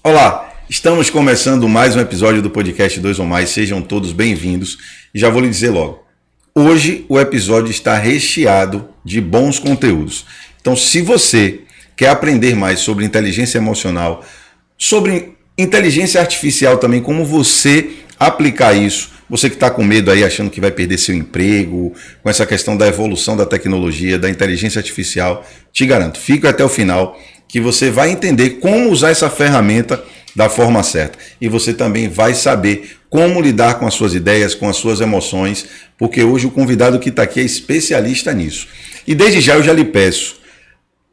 Olá, estamos começando mais um episódio do podcast 2 ou Mais, sejam todos bem-vindos e já vou lhe dizer logo, hoje o episódio está recheado de bons conteúdos, então se você quer aprender mais sobre inteligência emocional, sobre inteligência artificial também, como você aplicar isso, você que está com medo aí achando que vai perder seu emprego, com essa questão da evolução da tecnologia, da inteligência artificial, te garanto, fica até o final que você vai entender como usar essa ferramenta da forma certa. E você também vai saber como lidar com as suas ideias, com as suas emoções, porque hoje o convidado que está aqui é especialista nisso. E desde já eu já lhe peço,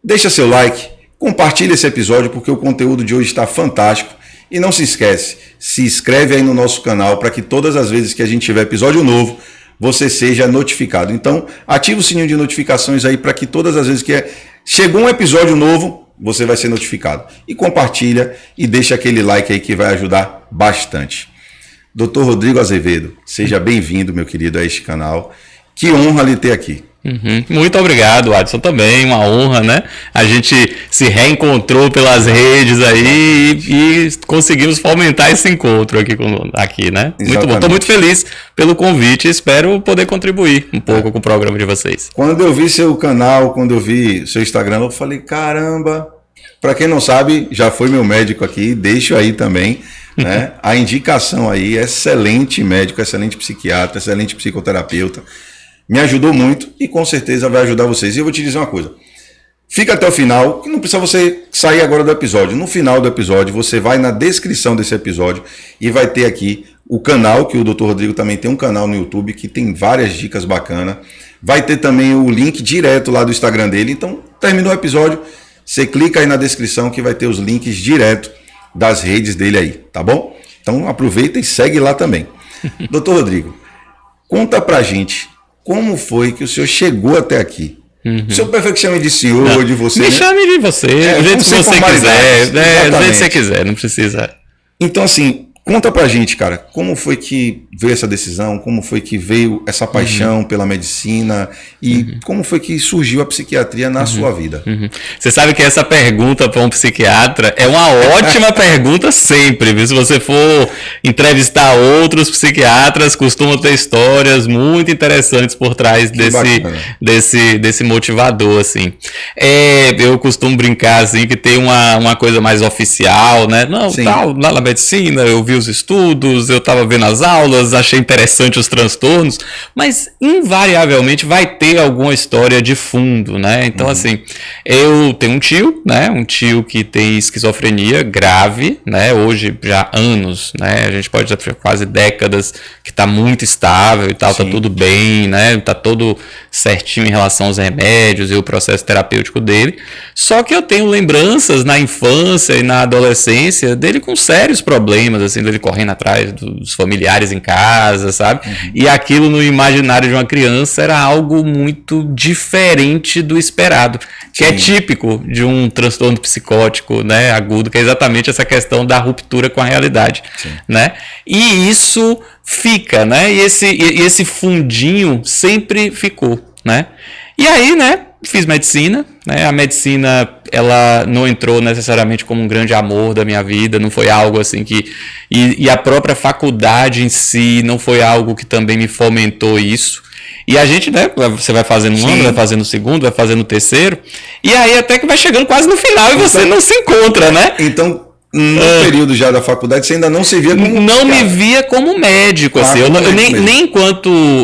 deixa seu like, compartilhe esse episódio, porque o conteúdo de hoje está fantástico. E não se esquece, se inscreve aí no nosso canal para que todas as vezes que a gente tiver episódio novo, você seja notificado. Então, ativa o sininho de notificações aí para que todas as vezes que chegou um episódio novo, você vai ser notificado. E compartilha e deixa aquele like aí que vai ajudar bastante. Dr. Rodrigo Azevedo, seja bem-vindo, meu querido, a este canal. Que honra lhe ter aqui. Muito obrigado, Adson, também, uma honra, né? A gente se reencontrou pelas redes aí e conseguimos fomentar esse encontro aqui, né? Exatamente. Muito bom, estou muito feliz pelo convite e espero poder contribuir um pouco com o programa de vocês. Quando eu vi seu canal, quando eu vi seu Instagram, eu falei, caramba, para quem não sabe, já foi meu médico aqui, deixo aí também, né? A indicação aí, excelente médico, excelente psiquiatra, excelente psicoterapeuta. Me ajudou muito e com certeza vai ajudar vocês. E eu vou te dizer uma coisa. Fica até o final, que não precisa você sair agora do episódio. No final do episódio, você vai na descrição desse episódio e vai ter aqui o canal, que o Dr. Rodrigo também tem um canal no YouTube que tem várias dicas bacanas. Vai ter também o link direto lá do Instagram dele. Então, terminou o episódio, você clica aí na descrição que vai ter os links direto das redes dele aí, tá bom? Então, aproveita e segue lá também. Dr. Rodrigo, conta pra gente como foi que o senhor chegou até aqui. O senhor prefere que chame de senhor ou de você? Me chame de você, do jeito que você quiser. Do jeito que você quiser, não precisa. Então, assim, conta pra gente, cara, como foi que veio essa decisão, como foi que veio essa paixão pela medicina e como foi que surgiu a psiquiatria na sua vida? Você sabe que essa pergunta para um psiquiatra é uma ótima pergunta sempre, viu? Se você for entrevistar outros psiquiatras, costumam ter histórias muito interessantes por trás desse motivador, assim. Eu costumo brincar, assim, que tem uma coisa mais oficial, né? Não, tal, lá na medicina, eu vi os estudos, eu estava vendo as aulas, achei interessante os transtornos, mas invariavelmente vai ter alguma história de fundo, né? Então, assim, eu tenho um tio que tem esquizofrenia grave, né? Hoje já há anos, né? A gente pode dizer quase décadas que está muito estável e tal, tá tudo bem, né? Tá todo certinho em relação aos remédios e o processo terapêutico dele. Só que eu tenho lembranças na infância e na adolescência dele com sérios problemas, assim, dele correndo atrás dos familiares em casa, sabe? E aquilo no imaginário de uma criança era algo muito diferente do esperado, que é típico de um transtorno psicótico, né, agudo, que é exatamente essa questão da ruptura com a realidade, né? E isso fica, né? E esse fundinho sempre ficou, né? E aí, né, fiz medicina, né? A medicina, ela não entrou necessariamente como um grande amor da minha vida, não foi algo assim que... E a própria faculdade em si não foi algo que também me fomentou isso. E a gente, né, você vai fazendo um ano, vai fazendo o segundo, vai fazendo o terceiro, e aí até que vai chegando quase no final e você não se encontra, né? Então, no período já da faculdade, você ainda não se via como... Não me via como médico, assim. Eu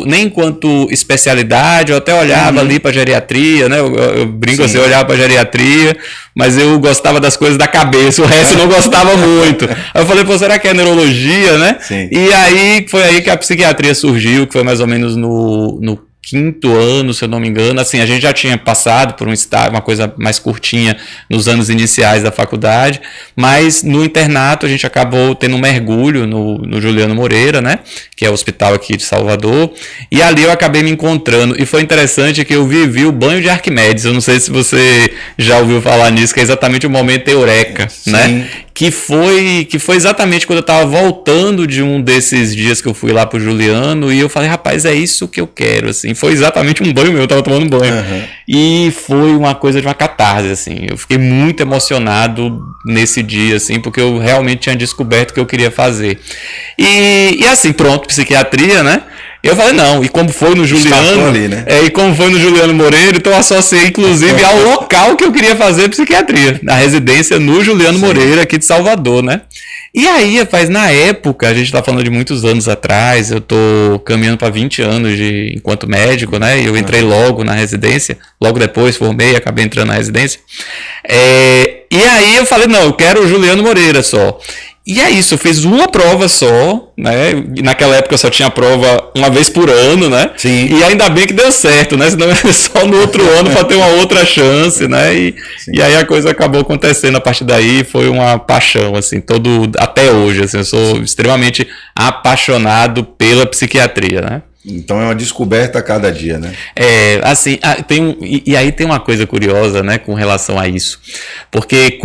nem enquanto especialidade, eu até olhava ali para geriatria, né? Eu brinco assim, eu olhava para geriatria, mas eu gostava das coisas da cabeça, o resto eu não gostava muito. Aí eu falei, pô, será que é neurologia, né? E aí foi aí que a psiquiatria surgiu, que foi mais ou menos no quinto ano, se eu não me engano. Assim, a gente já tinha passado por um estágio, uma coisa mais curtinha nos anos iniciais da faculdade, mas no internato a gente acabou tendo um mergulho no Juliano Moreira, né, que é o hospital aqui de Salvador, e ali eu acabei me encontrando, e foi interessante que eu vivi o banho de Arquimedes. Eu não sei se você já ouviu falar nisso, que é exatamente o momento eureka, né? Que foi exatamente quando eu estava voltando de um desses dias que eu fui lá pro Juliano, e eu falei, rapaz, é isso que eu quero, assim, foi exatamente um banho meu, eu tava tomando banho. E foi uma coisa de uma catarse, assim. Eu fiquei muito emocionado nesse dia, assim, porque eu realmente tinha descoberto o que eu queria fazer. E assim, pronto, psiquiatria, né? Eu falei, não, e como foi no Juliano, ali, né? e como foi no Juliano Moreira, então eu associei, inclusive, ao local que eu queria fazer psiquiatria, na residência no Juliano Moreira, aqui de Salvador, né? E aí, rapaz, na época, a gente tá falando de muitos anos atrás, eu tô caminhando para 20 anos enquanto médico, né? E eu entrei logo na residência, logo depois formei, acabei entrando na residência. E aí eu falei, não, eu quero o Juliano Moreira só. E é isso, eu fiz uma prova só, né? E naquela época eu só tinha prova uma vez por ano, né? Sim. E ainda bem que deu certo, né? Senão é só no outro ano para ter uma outra chance, né? E aí a coisa acabou acontecendo a partir daí, foi uma paixão, assim, até hoje, assim, eu sou extremamente apaixonado pela psiquiatria, né? Então é uma descoberta a cada dia, né? Assim, e aí tem uma coisa curiosa, né, com relação a isso. Porque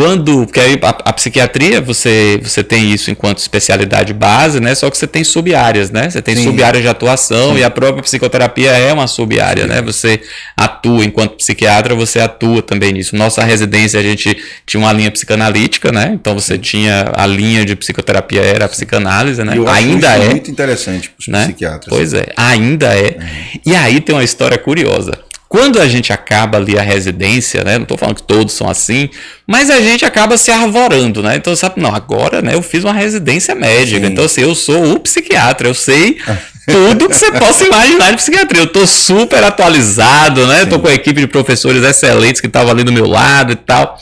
aí a psiquiatria, você tem isso enquanto especialidade base, né? Só que você tem sub-áreas, né? Você tem sub-áreas de atuação e a própria psicoterapia é uma sub-área, né? Você atua, enquanto psiquiatra, você atua também nisso. Nossa residência, a gente tinha uma linha psicanalítica, né? Então você tinha a linha de psicoterapia, era a psicanálise, né? Eu acho ainda isso muito interessante para os psiquiatras. Pois é, ainda é. E aí tem uma história curiosa. Quando a gente acaba ali a residência, né? Não estou falando que todos são assim, mas a gente acaba se arvorando, né? Então, sabe, não, agora, né, eu fiz uma residência médica. Sim. Então, assim, eu sou o psiquiatra, eu sei tudo que você possa imaginar de psiquiatria. Eu estou super atualizado, né? Estou com a equipe de professores excelentes que estavam ali do meu lado e tal.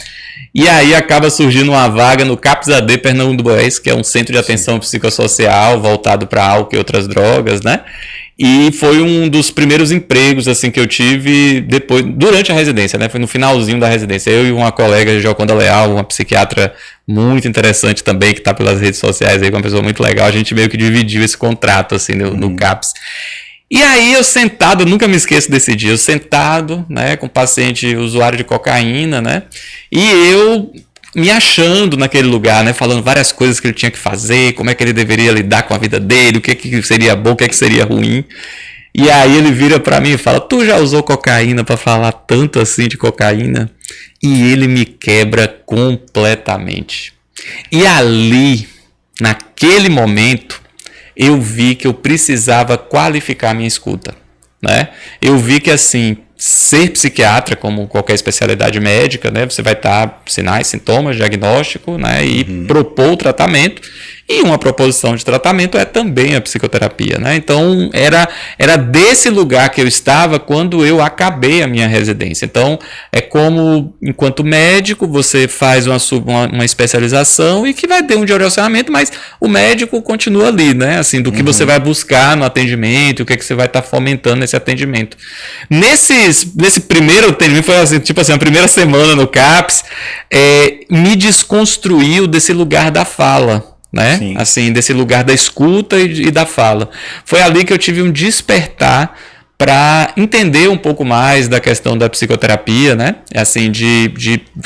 E aí acaba surgindo uma vaga no CAPS-AD Pernambuco do Oeste, que é um centro de atenção psicossocial voltado para álcool e outras drogas, né? E foi um dos primeiros empregos assim que eu tive durante a residência, né? Foi no finalzinho da residência. Eu e uma colega, Joconda Leal, uma psiquiatra muito interessante também, que está pelas redes sociais aí, uma pessoa muito legal, a gente meio que dividiu esse contrato assim no CAPS. E aí eu sentado, eu nunca me esqueço desse dia, eu sentado, né, com paciente usuário de cocaína, né? E eu me achando naquele lugar, né, falando várias coisas que ele tinha que fazer, como é que ele deveria lidar com a vida dele, o que seria bom, o que seria ruim. E aí ele vira pra mim e fala, tu já usou cocaína pra falar tanto assim de cocaína? E ele me quebra completamente. E ali, naquele momento, eu vi que eu precisava qualificar minha escuta, né? Eu vi que, assim, ser psiquiatra, como qualquer especialidade médica, né? Você vai estar sinais, sintomas, diagnóstico, né? E propor o tratamento. E uma proposição de tratamento é também a psicoterapia, né? Então, era desse lugar que eu estava quando eu acabei a minha residência. Então, é como, enquanto médico, você faz uma especialização e que vai ter um direcionamento, mas o médico continua ali, né? Assim, do que você vai buscar no atendimento, o que você vai estar fomentando nesse atendimento. Nesse primeiro atendimento, foi assim, tipo assim, a primeira semana no CAPS, me desconstruiu desse lugar da fala. Né? Assim, desse lugar da escuta e da fala. Foi ali que eu tive um despertar para entender um pouco mais da questão da psicoterapia, né? Assim,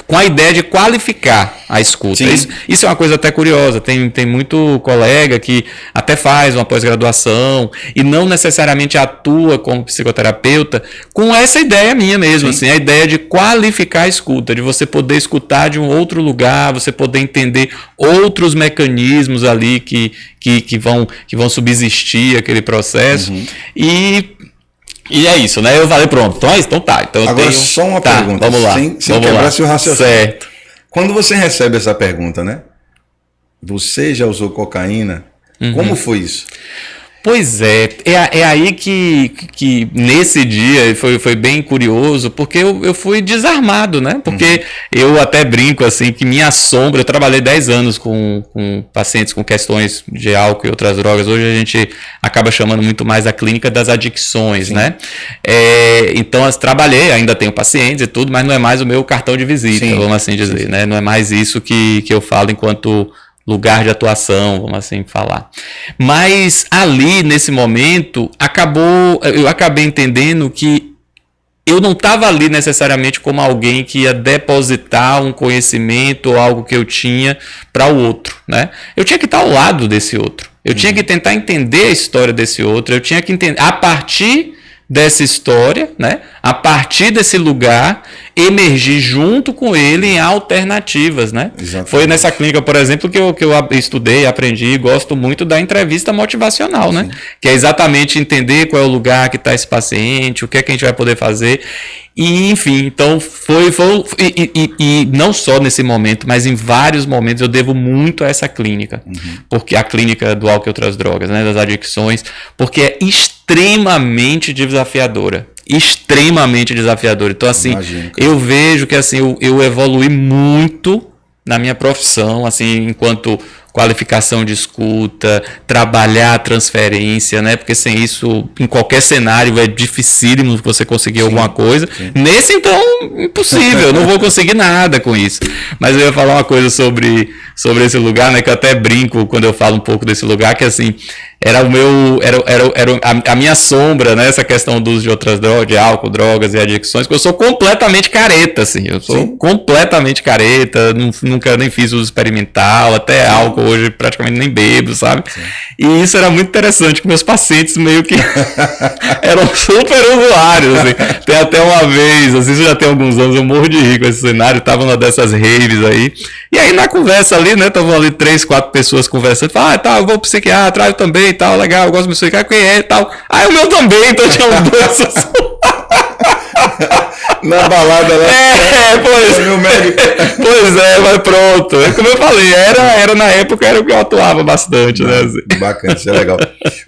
com a ideia de qualificar a escuta. Isso é uma coisa até curiosa. Tem muito colega que até faz uma pós-graduação e não necessariamente atua como psicoterapeuta com essa ideia minha mesmo, assim, a ideia de qualificar a escuta, de você poder escutar de um outro lugar, você poder entender outros mecanismos ali que vão subsistir aquele processo. E é isso, né? Eu falei, pronto, então tá. Então agora só uma pergunta, vamos lá, sem quebrar seu raciocínio. Certo. Quando você recebe essa pergunta, né? Você já usou cocaína? Como foi isso? Pois é aí que nesse dia foi bem curioso, porque eu fui desarmado, né? Porque eu até brinco assim, que minha sombra, eu trabalhei 10 anos com pacientes com questões de álcool e outras drogas, hoje a gente acaba chamando muito mais a clínica das adicções, né? Então eu trabalhei, ainda tenho pacientes e tudo, mas não é mais o meu cartão de visita, vamos assim dizer, né? Não é mais isso que eu falo enquanto lugar de atuação, vamos assim falar. Mas ali, nesse momento, eu acabei entendendo que eu não estava ali necessariamente como alguém que ia depositar um conhecimento ou algo que eu tinha para o outro, né? Eu tinha que estar ao lado desse outro. Eu tinha que tentar entender a história desse outro. Eu tinha que entender a partir dessa história, né? A partir desse lugar, emergir junto com ele em alternativas, né? Exatamente. Foi nessa clínica, por exemplo, que eu estudei, aprendi e gosto muito da entrevista motivacional, né? Que é exatamente entender qual é o lugar que está esse paciente, o que é que a gente vai poder fazer. E, enfim, então e não só nesse momento, mas em vários momentos eu devo muito a essa clínica. Porque a clínica do álcool e outras drogas, né? Das adicções, porque é extremamente desafiadora. Extremamente desafiadora. Então, assim, eu vejo que assim, eu evolui muito na minha profissão, assim, enquanto qualificação de escuta, trabalhar a transferência, né? Porque sem isso, em qualquer cenário, é dificílimo você conseguir alguma coisa. Nesse, então, impossível, eu não vou conseguir nada com isso. Mas eu ia falar uma coisa sobre esse lugar, né? Que eu até brinco quando eu falo um pouco desse lugar, que assim, era a minha sombra, né? Essa questão do uso de outras drogas, de álcool, drogas e adicções, que eu sou completamente careta, assim. Eu sou completamente careta, nunca nem fiz uso experimental, até álcool hoje praticamente nem bebo, sabe? E isso era muito interessante, que meus pacientes meio que eram super usuários, assim. Tem até uma vez, assim, isso já tem alguns anos, eu morro de rir com esse cenário, tava numa dessas raves aí, e aí na conversa ali, né, estavam ali 3, 4 pessoas conversando, falaram, tá, eu vou pro psiquiatra, eu também, tal, legal, eu gosto de me explicar quem é e tal. Ah, o meu também, então tinha um dois. Na balada lá. Meu médico. Pois é, mas pronto. Como eu falei, era na época era o que eu atuava bastante, né? Assim. Bacana, isso é legal.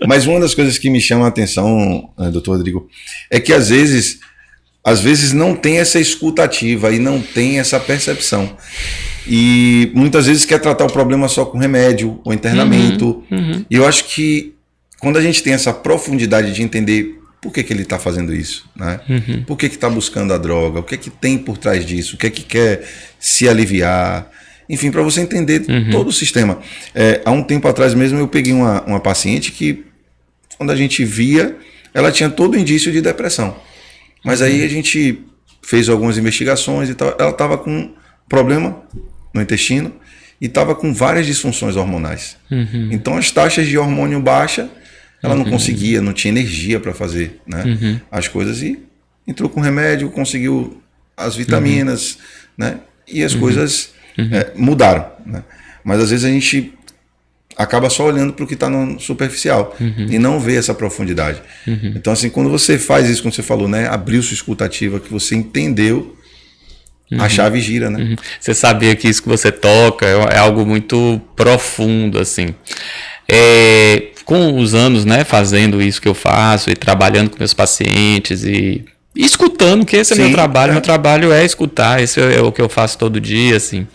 Mas uma das coisas que me chama a atenção, doutor Rodrigo, é que às vezes não tem essa escuta ativa e não tem essa percepção. E muitas vezes quer tratar o problema só com remédio ou internamento. E eu acho que quando a gente tem essa profundidade de entender por que ele está fazendo isso, né? Por que está buscando a droga, o que tem por trás disso, o que quer se aliviar, enfim, para você entender todo o sistema. Há um tempo atrás mesmo eu peguei uma paciente que, quando a gente via, ela tinha todo o indício de depressão, mas aí a gente fez algumas investigações e tal, ela estava com problema no intestino e estava com várias disfunções hormonais. Então as taxas de hormônio baixa, ela não conseguia, não tinha energia para fazer, né, as coisas, e entrou com remédio, conseguiu as vitaminas, né, e as coisas mudaram, né? Mas às vezes a gente acaba só olhando para o que está no superficial e não vê essa profundidade. Então, assim, quando você faz isso, como você falou, né, abriu sua escutativa, que você entendeu, a chave gira, né? Você sabia que isso que você toca é algo muito profundo, assim. Com os anos, né, fazendo isso que eu faço e trabalhando com meus pacientes e escutando, que esse é meu trabalho. Meu trabalho é escutar, esse é o que eu faço todo dia, assim.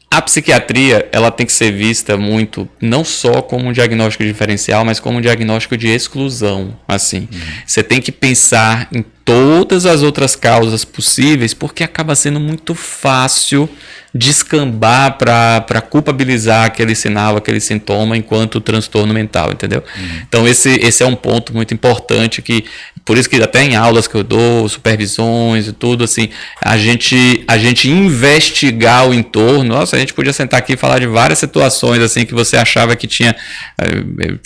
A psiquiatria, ela tem que ser vista muito, não só como um diagnóstico diferencial, mas como um diagnóstico de exclusão, assim. Você tem que pensar em todas as outras causas possíveis, porque acaba sendo muito fácil descambar para culpabilizar aquele sinal, aquele sintoma enquanto transtorno mental, entendeu? Então esse é um ponto muito importante, que por isso que até em aulas que eu dou, supervisões e tudo, assim, a gente investigar o entorno. Nossa, a gente podia sentar aqui e falar de várias situações assim que você achava que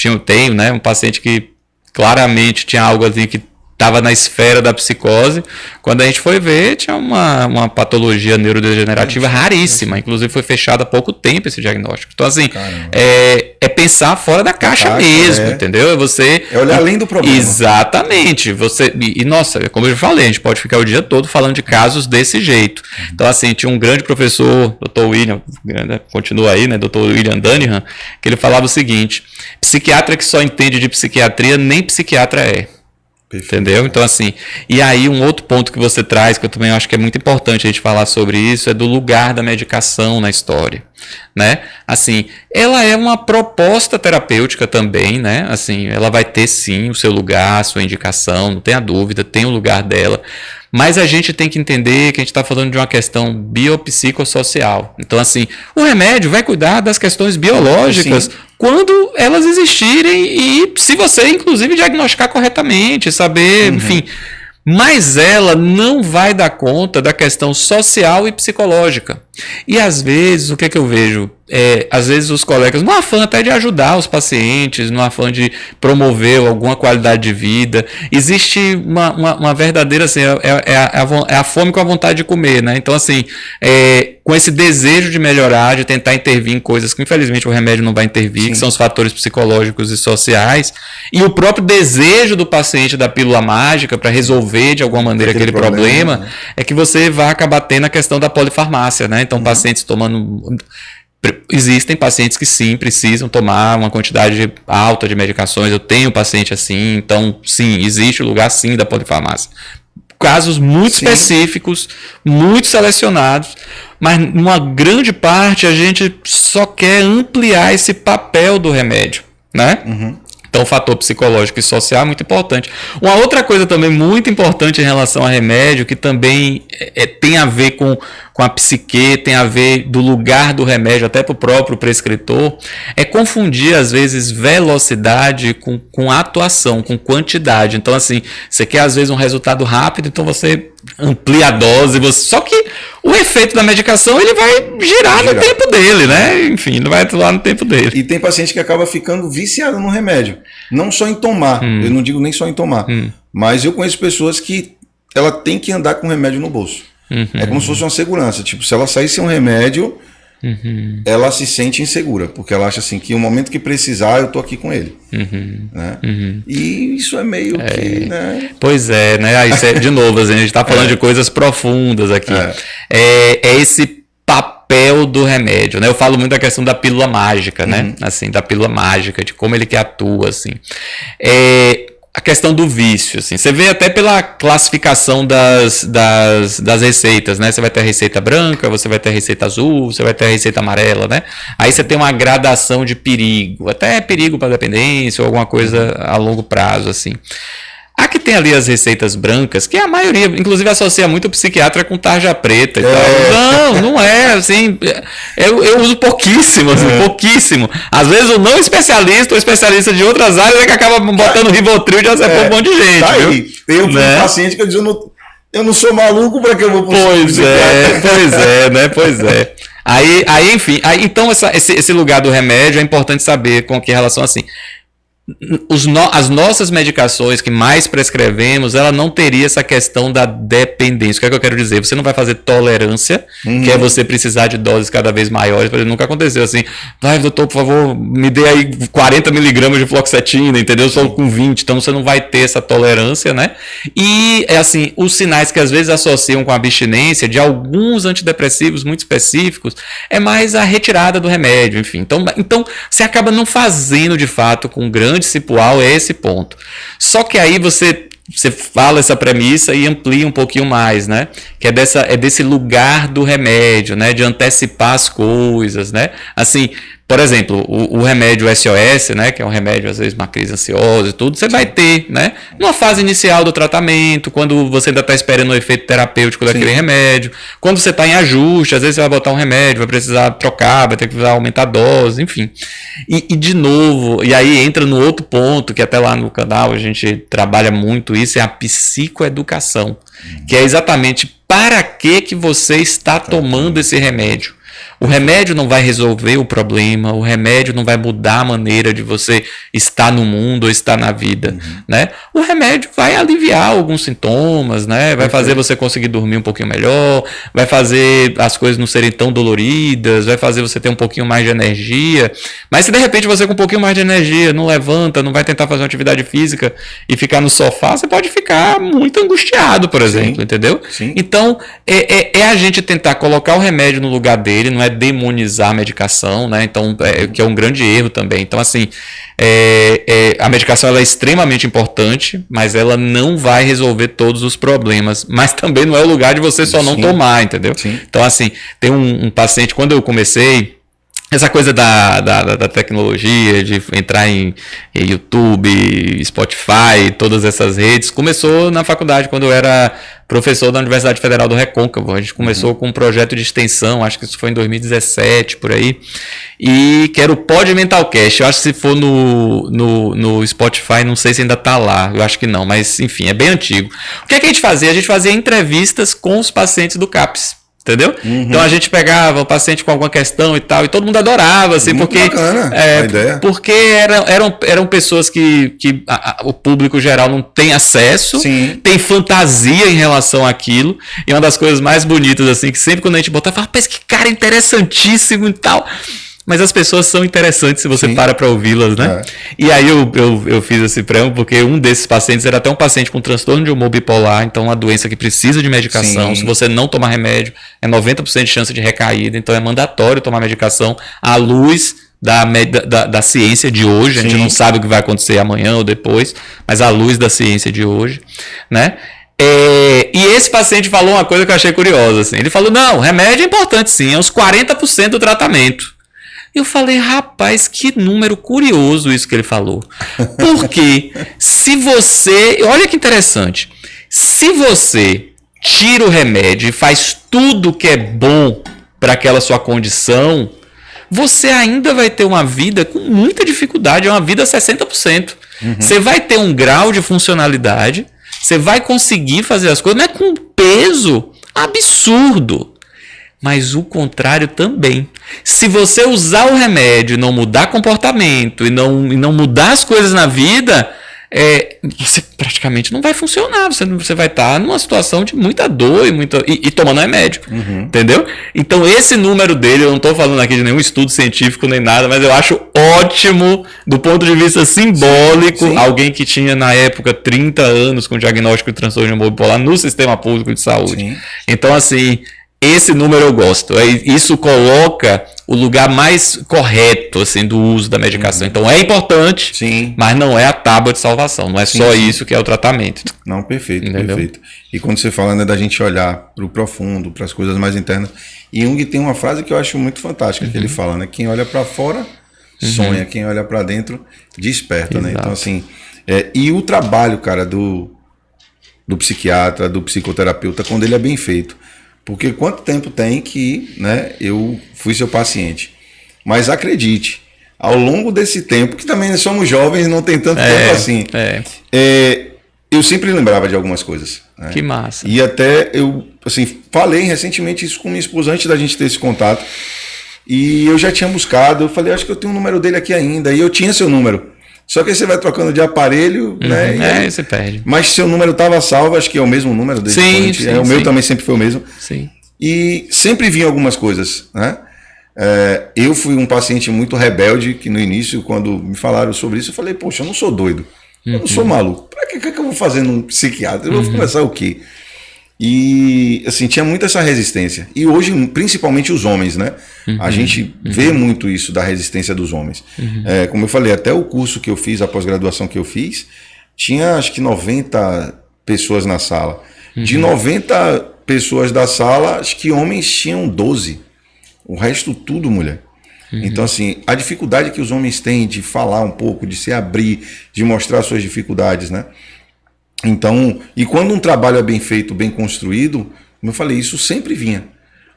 eu tenho, né, um paciente que claramente tinha algo assim que estava na esfera da psicose. Quando a gente foi ver, tinha uma patologia neurodegenerativa raríssima. Inclusive foi fechado há pouco tempo esse diagnóstico. Então, assim, é pensar fora da caixa mesmo, entendeu? É olhar além do problema. Exatamente. Nossa, como eu já falei, a gente pode ficar o dia todo falando de casos desse jeito. Então, assim, tinha um grande professor, Dr. William, continua aí, né, Dr. William Danihan, que ele falava o seguinte: psiquiatra que só entende de psiquiatria, nem psiquiatra é. Perfeito. Entendeu? Então, assim, e aí um outro ponto que você traz, que eu também acho que é muito importante a gente falar sobre isso, é do lugar da medicação na história, né? Assim, ela é uma proposta terapêutica também, né? Assim, ela vai ter sim o seu lugar, a sua indicação, não tenha dúvida, tem o lugar dela. Mas a gente tem que entender que a gente está falando de uma questão biopsicossocial. Então, assim, o remédio vai cuidar das questões biológicas quando elas existirem e se você, inclusive, diagnosticar corretamente, saber, enfim. Mas ela não vai dar conta da questão social e psicológica. E às vezes, o que é que eu vejo? Às vezes os colegas, no afã até de ajudar os pacientes, no afã de promover alguma qualidade de vida, existe uma verdadeira, assim, é a fome com a vontade de comer, né? Então, assim, com esse desejo de melhorar, de tentar intervir em coisas que infelizmente o remédio não vai intervir, Sim. que são os fatores psicológicos e sociais, e o próprio desejo do paciente da pílula mágica para resolver de alguma maneira aquele problema, né? É que você vai acabar tendo a questão da polifarmácia, né? Então, pacientes tomando... Existem pacientes que sim precisam tomar uma quantidade alta de medicações. Eu tenho paciente assim, então sim, existe o lugar sim da polifarmácia. Casos muito sim. específicos, muito selecionados, mas numa grande parte a gente só quer ampliar esse papel do remédio, né? Uhum. Então, o fator psicológico e social é muito importante. Uma outra coisa também muito importante em relação a remédio, que também tem a ver com a psique, tem a ver do lugar do remédio, até para o próprio prescritor, é confundir, às vezes, velocidade com atuação, com quantidade. Então, assim, você quer, às vezes, um resultado rápido, então você amplia a dose, só que o efeito da medicação ele vai girar no tempo dele, né? Enfim, não vai atuar no tempo dele. E tem paciente que acaba ficando viciado no remédio. Não só em tomar, eu não digo nem só em tomar, mas eu conheço pessoas que ela tem que andar com remédio no bolso. É como se fosse uma segurança. Tipo, se ela sair sem um remédio, ela se sente insegura, porque ela acha assim que no momento que precisar, eu tô aqui com ele. Né? E isso é meio que... Né? Pois é, né? Aí, de novo, assim, a gente tá falando de coisas profundas aqui. É esse papel do remédio, né? Eu falo muito da questão da pílula mágica, né? Assim, da pílula mágica, de como ele que atua, assim. A questão do vício, assim, você vê até pela classificação das receitas, né? Você vai ter a receita branca, você vai ter a receita azul, você vai ter a receita amarela, né? Aí você tem uma gradação de perigo, até perigo para dependência ou alguma coisa a longo prazo, assim. Aqui tem ali as receitas brancas, que a maioria, inclusive, associa muito o psiquiatra com tarja preta e tal. Não é, assim, eu uso pouquíssimo, assim, pouquíssimo. Às vezes o não especialista, ou especialista de outras áreas, é que acaba botando Rivotril de acertar um monte de gente. Tá aí. Eu fui um paciente que eu digo, eu não sou maluco para que eu vou pro Pois é. Aí enfim, então esse lugar do remédio é importante saber com que relação assim. As nossas medicações que mais prescrevemos, ela não teria essa questão da dependência. O que é que eu quero dizer? Você não vai fazer tolerância, que é você precisar de doses cada vez maiores. Por exemplo, nunca aconteceu assim, doutor, por favor, me dê aí 40 miligramas de fluoxetina, entendeu? Só com 20, então você não vai ter essa tolerância, né? E, assim, os sinais que às vezes associam com a abstinência de alguns antidepressivos muito específicos, é mais a retirada do remédio, enfim. Então você acaba não fazendo, de fato, com grande discipual é esse ponto. Só que aí você fala essa premissa e amplia um pouquinho mais, né? Que é desse lugar do remédio, né? De antecipar as coisas, né? Assim, por exemplo, o remédio SOS, né? Que é um remédio, às vezes, uma crise ansiosa e tudo, você vai ter, né? Numa fase inicial do tratamento, quando você ainda está esperando o efeito terapêutico daquele remédio, quando você está em ajuste, às vezes você vai botar um remédio, vai precisar trocar, vai ter que aumentar a dose, enfim. E de novo, e aí entra no outro ponto, que até lá no canal a gente trabalha muito isso, é a psicoeducação, que é exatamente para que você está tomando esse remédio. O remédio não vai resolver o problema, o remédio não vai mudar a maneira de você estar no mundo ou estar na vida, né? O remédio vai aliviar alguns sintomas, né? Vai fazer você conseguir dormir um pouquinho melhor, vai fazer as coisas não serem tão doloridas, vai fazer você ter um pouquinho mais de energia. Mas se de repente você com um pouquinho mais de energia não levanta, não vai tentar fazer uma atividade física e ficar no sofá, você pode ficar muito angustiado, por exemplo, entendeu? Sim. Então, é a gente tentar colocar o remédio no lugar dele, não é demonizar a medicação, né? Então, que é um grande erro também. Então, assim, a medicação ela é extremamente importante, mas ela não vai resolver todos os problemas. Mas também não é o lugar de você só não tomar, entendeu? Sim. Então, assim, tem um paciente, quando eu comecei, essa coisa da tecnologia, de entrar em YouTube, Spotify, todas essas redes, começou na faculdade, quando eu era professor da Universidade Federal do Recôncavo. A gente começou com um projeto de extensão, acho que isso foi em 2017, por aí, e que era o Pod Mentalcast. Eu acho que se for no Spotify, não sei se ainda está lá, eu acho que não, mas enfim, é bem antigo. O que é que a gente fazia? A gente fazia entrevistas com os pacientes do CAPS. Entendeu? Então a gente pegava o paciente com alguma questão e tal, e todo mundo adorava, assim, Muito porque. bacana a ideia. Porque eram pessoas que o público geral não tem acesso, Sim. tem fantasia em relação àquilo. E uma das coisas mais bonitas, assim, que sempre quando a gente botava, fala, rapaz, que cara interessantíssimo e tal. Mas as pessoas são interessantes se você para ouvi-las, né? E aí eu fiz esse prêmio porque um desses pacientes era até um paciente com transtorno de humor bipolar, então uma doença que precisa de medicação. Sim. Se você não tomar remédio, é 90% de chance de recaída, então é mandatório tomar medicação à luz da ciência de hoje. A gente não sabe o que vai acontecer amanhã ou depois, mas à luz da ciência de hoje, né? E esse paciente falou uma coisa que eu achei curiosa, assim. Ele falou, não, remédio é importante sim, é uns 40% do tratamento. Eu falei, rapaz, que número curioso isso que ele falou. Porque se você... Olha que interessante. Se você tira o remédio e faz tudo que é bom para aquela sua condição, você ainda vai ter uma vida com muita dificuldade. É uma vida 60%. Você vai ter um grau de funcionalidade, você vai conseguir fazer as coisas, mas com peso absurdo. Mas o contrário também. Se você usar o remédio e não mudar comportamento e não mudar as coisas na vida, você praticamente não vai funcionar. Você vai estar numa situação de muita dor e tomando remédio. Entendeu? Então esse número dele, eu não estou falando aqui de nenhum estudo científico nem nada, mas eu acho ótimo do ponto de vista simbólico. Sim. Alguém que tinha na época 30 anos com diagnóstico de transtorno de humor bipolar no sistema público de saúde. Sim. Então assim... Esse número eu gosto. Isso coloca o lugar mais correto assim, do uso da medicação. Então é importante, sim, mas não é a tábua de salvação. Não é sim, só sim, isso que é o tratamento. Não, perfeito, entendeu? Perfeito. E quando você fala, né, da gente olhar para o profundo, para as coisas mais internas. E Jung tem uma frase que eu acho muito fantástica, que ele fala, né? Quem olha para fora sonha, quem olha para dentro desperta. Né? Então assim, e o trabalho, cara, do psiquiatra, do psicoterapeuta, quando ele é bem feito. Porque quanto tempo tem que, né, eu fui seu paciente? Mas acredite, ao longo desse tempo, que também somos jovens, não tem tanto tempo assim, eu sempre lembrava de algumas coisas. Né? Que massa. E até eu assim, falei recentemente isso com minha esposa, antes da gente ter esse contato, e eu já tinha buscado, eu falei, acho que eu tenho o número dele aqui ainda, e eu tinha seu número. Só que aí você vai trocando de aparelho, né? E aí você perde. Mas seu número estava salvo, acho que é o mesmo número dele. Sim, sim, o meu também sempre foi o mesmo. Sim. E sempre vinha algumas coisas, né? Eu fui um paciente muito rebelde, que no início, quando me falaram sobre isso, eu falei, poxa, eu não sou doido, eu não sou maluco. Pra que eu vou fazer num psiquiatra? Eu vou começar o quê? E assim, tinha muito essa resistência. E hoje, principalmente os homens, né? A gente vê muito isso da resistência dos homens. Como eu falei, até o curso que eu fiz, a pós-graduação que eu fiz, tinha acho que 90 pessoas na sala. De 90 pessoas da sala, acho que homens tinham 12. O resto tudo mulher. Então assim, a dificuldade que os homens têm de falar um pouco, de se abrir, de mostrar suas dificuldades, né? Então, e quando um trabalho é bem feito, bem construído, como eu falei, isso sempre vinha.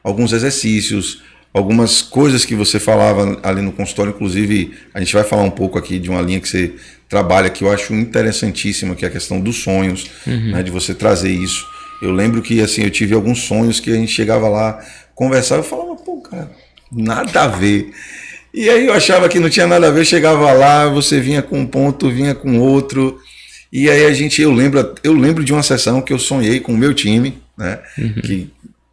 Alguns exercícios, algumas coisas que você falava ali no consultório, inclusive a gente vai falar um pouco aqui de uma linha que você trabalha, que eu acho interessantíssima, que é a questão dos sonhos, né, de você trazer isso. Eu lembro que assim, eu tive alguns sonhos que a gente chegava lá, conversava, eu falava, pô, cara, nada a ver. E aí eu achava que não tinha nada a ver, eu chegava lá, você vinha com um ponto, vinha com outro. E aí eu lembro de uma sessão que eu sonhei com o meu time, né?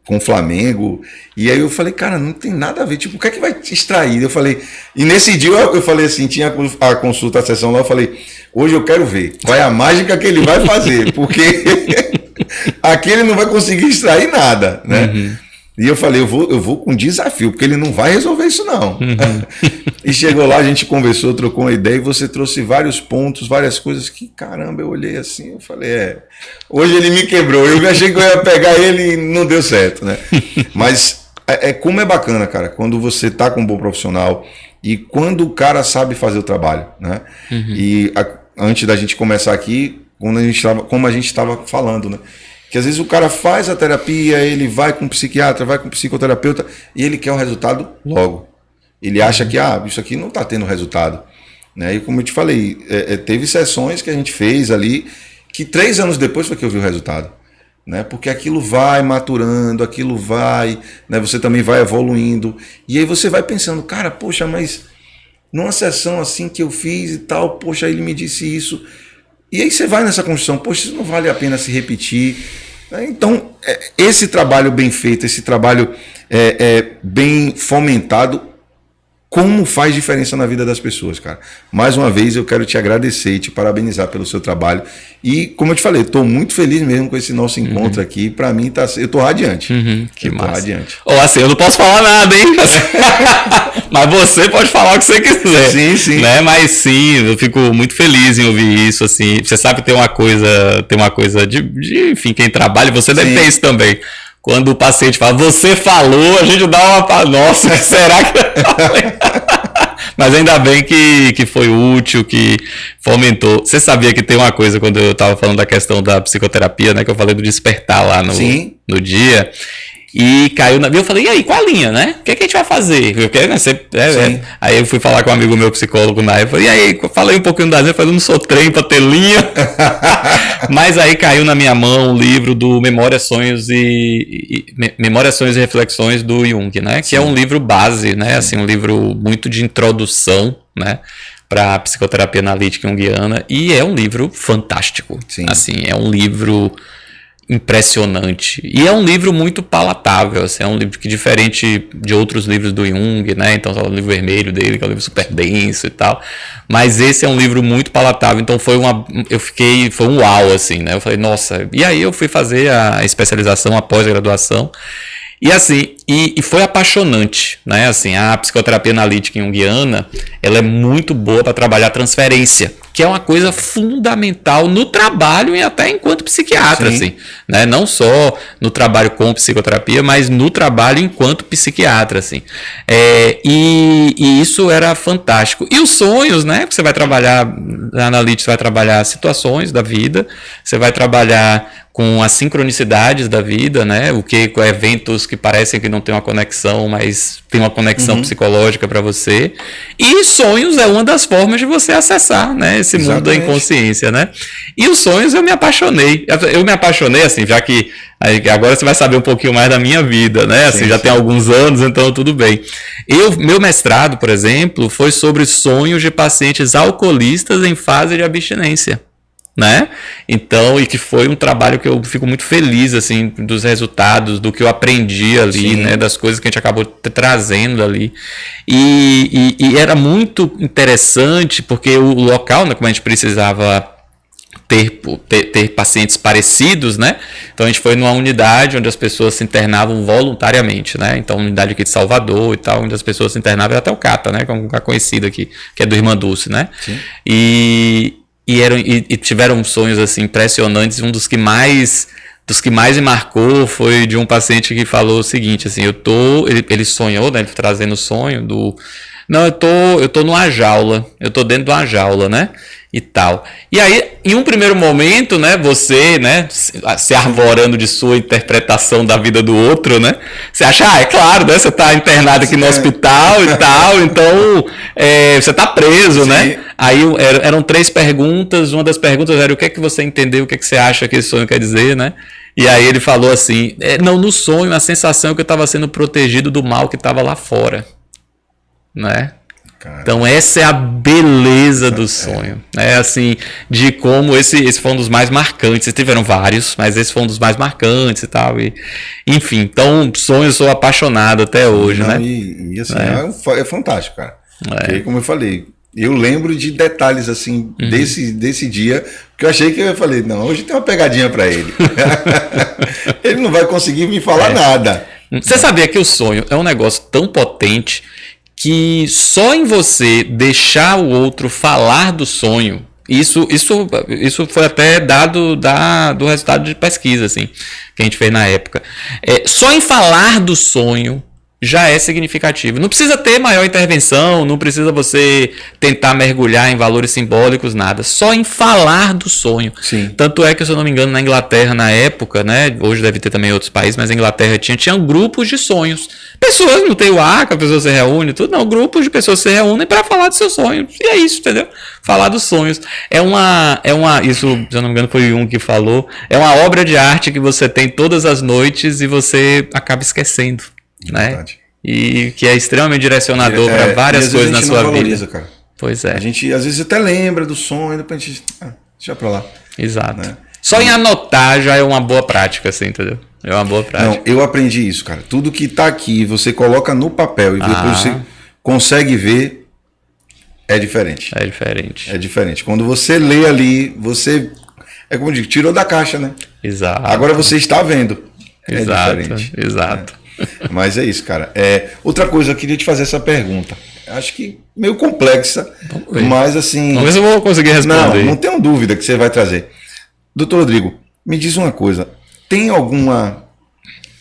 Com o Flamengo. E aí eu falei, cara, não tem nada a ver. Tipo, o que é que vai extrair? Eu falei, e nesse dia eu falei assim, tinha a consulta, a sessão lá, eu falei, hoje eu quero ver qual é a mágica que ele vai fazer, porque aqui ele não vai conseguir extrair nada, né? E eu falei, eu vou com desafio, porque ele não vai resolver isso não. E chegou lá, a gente conversou, trocou uma ideia, e você trouxe vários pontos, várias coisas que, caramba, eu olhei assim, eu falei, hoje ele me quebrou, eu achei que eu ia pegar ele e não deu certo, né? Mas como é bacana, cara, quando você tá com um bom profissional e quando o cara sabe fazer o trabalho, né? E antes da gente começar aqui, como a gente estava falando, né? Que às vezes o cara faz a terapia, ele vai com o psiquiatra, vai com o psicoterapeuta e ele quer o resultado logo. Ele acha que isso aqui não está tendo resultado. Né? E como eu te falei, teve sessões que a gente fez ali que 3 anos depois foi que eu vi o resultado. né? Porque aquilo vai maturando, aquilo vai, né? Você também vai evoluindo. E aí você vai pensando, cara, poxa, mas numa sessão assim que eu fiz e tal, poxa, ele me disse isso. E aí você vai nessa construção, poxa, isso não vale a pena se repetir. Então, esse trabalho bem feito, esse trabalho bem fomentado, como faz diferença na vida das pessoas, cara. Mais uma vez, eu quero te agradecer e te parabenizar pelo seu trabalho. E, como eu te falei, estou muito feliz mesmo com esse nosso encontro aqui. Para mim, eu estou radiante. Que massa. Radiante. Ou assim, eu não posso falar nada, hein? Mas você pode falar o que você quiser. Sim, sim. Né? Mas sim, eu fico muito feliz em ouvir isso, assim. Você sabe que tem uma coisa de enfim, quem trabalha, você deve ter isso também. Quando o paciente fala, você falou, a gente dá uma... Nossa, será que eu falei? Mas ainda bem que foi útil, que fomentou. Você sabia que tem uma coisa, quando eu estava falando da questão da psicoterapia, né? Que eu falei do despertar lá no dia. E caiu na... Eu falei, e aí, qual a linha, né? O que a gente vai fazer? Eu quero, né? Aí eu fui falar com um amigo meu psicólogo na época. E aí, falei um pouquinho das linhas. Falei, não sou trem pra ter linha. Mas aí caiu na minha mão o livro do Memórias, Sonhos e Reflexões do Jung, né? Que é um livro base, né? Assim, um livro muito de introdução, né? Para a psicoterapia analítica junguiana. E é um livro fantástico. Sim. Assim, é um livro impressionante. E é um livro muito palatável, assim, é um livro que, diferente de outros livros do Jung, né? Então, o livro vermelho dele, que é um livro super denso e tal. Mas esse é um livro muito palatável, então foi um uau, assim, né? Eu falei, nossa. E aí eu fui fazer a especialização, a pós-graduação. E assim, e foi apaixonante, né? Assim, a psicoterapia analítica junguiana, ela é muito boa para trabalhar transferência, que é uma coisa fundamental no trabalho e até enquanto psiquiatra, assim, né? Não só no trabalho com psicoterapia, mas no trabalho enquanto psiquiatra, assim. E isso era fantástico. E os sonhos, né? Você vai trabalhar, na analítica, você vai trabalhar situações da vida, você vai trabalhar com as sincronicidades da vida, né? Com eventos que parecem que não tem uma conexão, mas tem uma conexão psicológica para você. E sonhos é uma das formas de você acessar, né? Esse mundo da inconsciência, né? E os sonhos eu me apaixonei. Eu me apaixonei, assim, já que agora você vai saber um pouquinho mais da minha vida, né? Assim, já tem alguns anos, então tudo bem. Meu mestrado, por exemplo, foi sobre sonhos de pacientes alcoolistas em fase de abstinência. Né? Então, e que foi um trabalho que eu fico muito feliz, assim, dos resultados, do que eu aprendi ali, né? Das coisas que a gente acabou trazendo ali. E era muito interessante, porque o local, né, como a gente precisava ter pacientes parecidos, né? Então a gente foi numa unidade onde as pessoas se internavam voluntariamente, né? Então, unidade aqui de Salvador e tal, onde as pessoas se internavam, até o Cata, né? Que é um lugar conhecido aqui, que é do Irmã Dulce, né? Sim. E tiveram sonhos assim impressionantes. Um dos que mais me marcou foi de um paciente que falou o seguinte, assim, ele sonhou, né, ele trazendo o sonho eu tô numa jaula, eu tô dentro de uma jaula, né, e tal. E aí, em um primeiro momento, né, você, né, se arvorando de sua interpretação da vida do outro, né, você acha, é claro, né, você tá internado aqui no hospital e tal, então você tá preso, né. Aí eram 3 perguntas, uma das perguntas era o que é que você entendeu, o que é que você acha que esse sonho quer dizer, né? E aí ele falou assim, no sonho a sensação é que eu estava sendo protegido do mal que estava lá fora, né? Cara. Então essa é a beleza do sonho, né? Assim, de como esse foi um dos mais marcantes, tiveram vários, mas esse foi um dos mais marcantes e tal, enfim, então sonho eu sou apaixonado até hoje, né? E assim, é fantástico, cara, porque, como eu falei, eu lembro de detalhes assim desse dia, que eu achei que eu falei, não, hoje tem uma pegadinha para ele. Ele não vai conseguir me falar nada. Você sabia que o sonho é um negócio tão potente que só em você deixar o outro falar do sonho, isso foi até dado do resultado de pesquisa, assim, que a gente fez na época. Só em falar do sonho, já é significativo. Não precisa ter maior intervenção, não precisa você tentar mergulhar em valores simbólicos, nada. Só em falar do sonho. Sim. Tanto é que, se eu não me engano, na Inglaterra, na época, né? Hoje deve ter também em outros países, mas na Inglaterra tinha grupos de sonhos. Pessoas, não tem o arca, a pessoa se reúne, tudo, não. Grupos de pessoas se reúnem para falar dos seus sonhos. E é isso, entendeu? Falar dos sonhos. Isso, se eu não me engano, foi um que falou, é uma obra de arte que você tem todas as noites e você acaba esquecendo. Né? E que é extremamente direcionador para várias coisas na sua vida. Cara. Pois é. A gente às vezes até lembra do sonho, depois a gente deixa pra lá. Exato. Né? Só em anotar já é uma boa prática, assim, entendeu? É uma boa prática. Não, eu aprendi isso, cara. Tudo que tá aqui, você coloca no papel e depois você consegue ver, é diferente. É diferente. É diferente. Quando você lê ali, você, é como eu digo, tirou da caixa, né? Exato. Agora você está vendo. Exato, diferente. Exato. Mas é isso, cara. Outra coisa, eu queria te fazer essa pergunta. Acho que meio complexa, mas assim... Vamos ver se eu vou conseguir responder. Não tenho dúvida que você vai trazer. Doutor Rodrigo, me diz uma coisa. Tem alguma...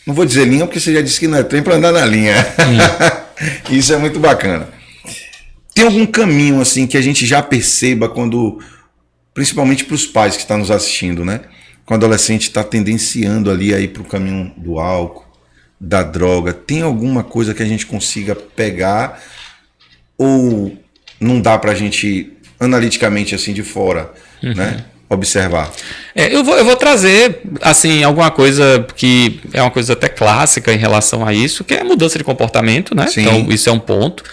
Não vou dizer linha, porque você já disse que não é trem para andar na linha. Isso é muito bacana. Tem algum caminho assim que a gente já perceba quando... Principalmente para os pais que estão nos assistindo, né? Quando o adolescente está tendenciando ali a ir para o caminho do álcool, da droga, tem alguma coisa que a gente consiga pegar ou não dá pra gente analiticamente assim de fora, né, observar? Eu vou trazer assim alguma coisa que é uma coisa até clássica em relação a isso, que é a mudança de comportamento, né? Sim. Então isso é um ponto.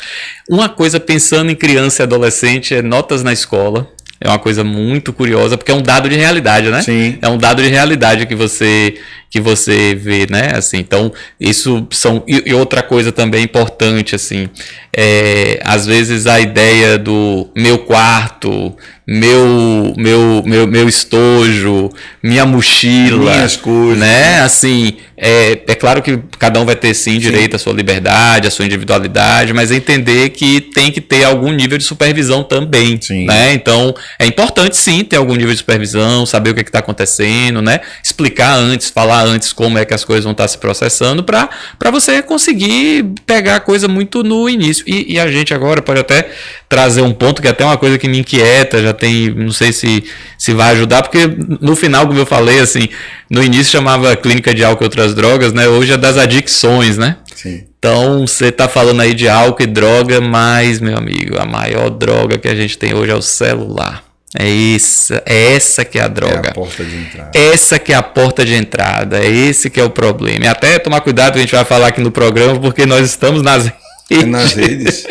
Uma coisa pensando em criança e adolescente é notas na escola. É uma coisa muito curiosa, porque é um dado de realidade, né? Sim. É um dado de realidade que você vê, né? Assim, então, isso são... E outra coisa também importante, assim, às vezes a ideia do meu quarto, meu estojo, minha mochila... Minhas coisas. Né? Assim, é claro que cada um vai ter, sim, direito à sua liberdade, à sua individualidade, mas entender que tem que ter algum nível de supervisão também, sim. Né? Então, é importante, sim, ter algum nível de supervisão, saber o que está acontecendo, né? Explicar antes, falar antes como é que as coisas vão estar se processando para você conseguir pegar a coisa muito no início. E a gente agora pode até trazer um ponto que é até uma coisa que me inquieta, já tem, não sei se vai ajudar, porque no final, como eu falei, assim, no início chamava clínica de álcool e outras drogas, né? Hoje é das adicções, né? Sim. Então, você está falando aí de álcool e droga, mas, meu amigo, a maior droga que a gente tem hoje é o celular. É essa que é a droga. É a porta de entrada. Essa que é a porta de entrada, é esse que é o problema. E até tomar cuidado que a gente vai falar aqui no programa, porque nós estamos nas redes.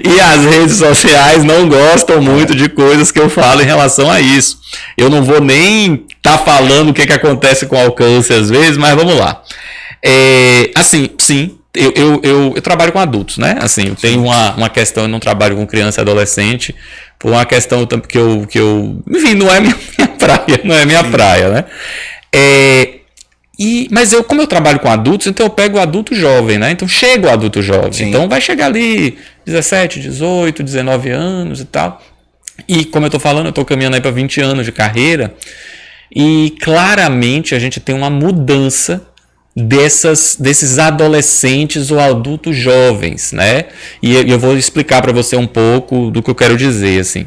E as redes sociais não gostam muito de coisas que eu falo em relação a isso. Eu não vou nem estar falando o que acontece com o alcance às vezes, mas vamos lá. Assim, sim. Eu trabalho com adultos, né? Assim, eu tenho uma questão, eu não trabalho com criança e adolescente, por uma questão que eu enfim, não é minha praia, não é minha praia, né? Mas como eu trabalho com adultos, então eu pego o adulto jovem, né? Então chega o adulto jovem. Sim. Então vai chegar ali 17, 18, 19 anos e tal. E como eu tô falando, eu tô caminhando aí para 20 anos de carreira. E claramente a gente tem uma mudança desses adolescentes ou adultos jovens, né? E eu vou explicar para você um pouco do que eu quero dizer, assim.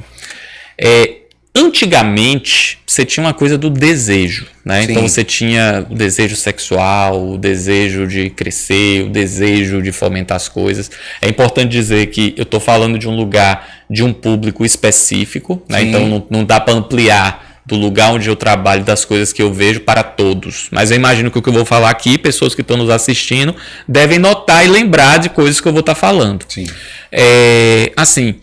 Antigamente, você tinha uma coisa do desejo, né? Sim. Então você tinha o desejo sexual, o desejo de crescer, o desejo de fomentar as coisas. É importante dizer que eu estou falando de um lugar, de um público específico, né? Então não dá para ampliar do lugar onde eu trabalho, das coisas que eu vejo para todos. Mas eu imagino que o que eu vou falar aqui, pessoas que estão nos assistindo, devem notar e lembrar de coisas que eu vou estar falando. Sim. Assim,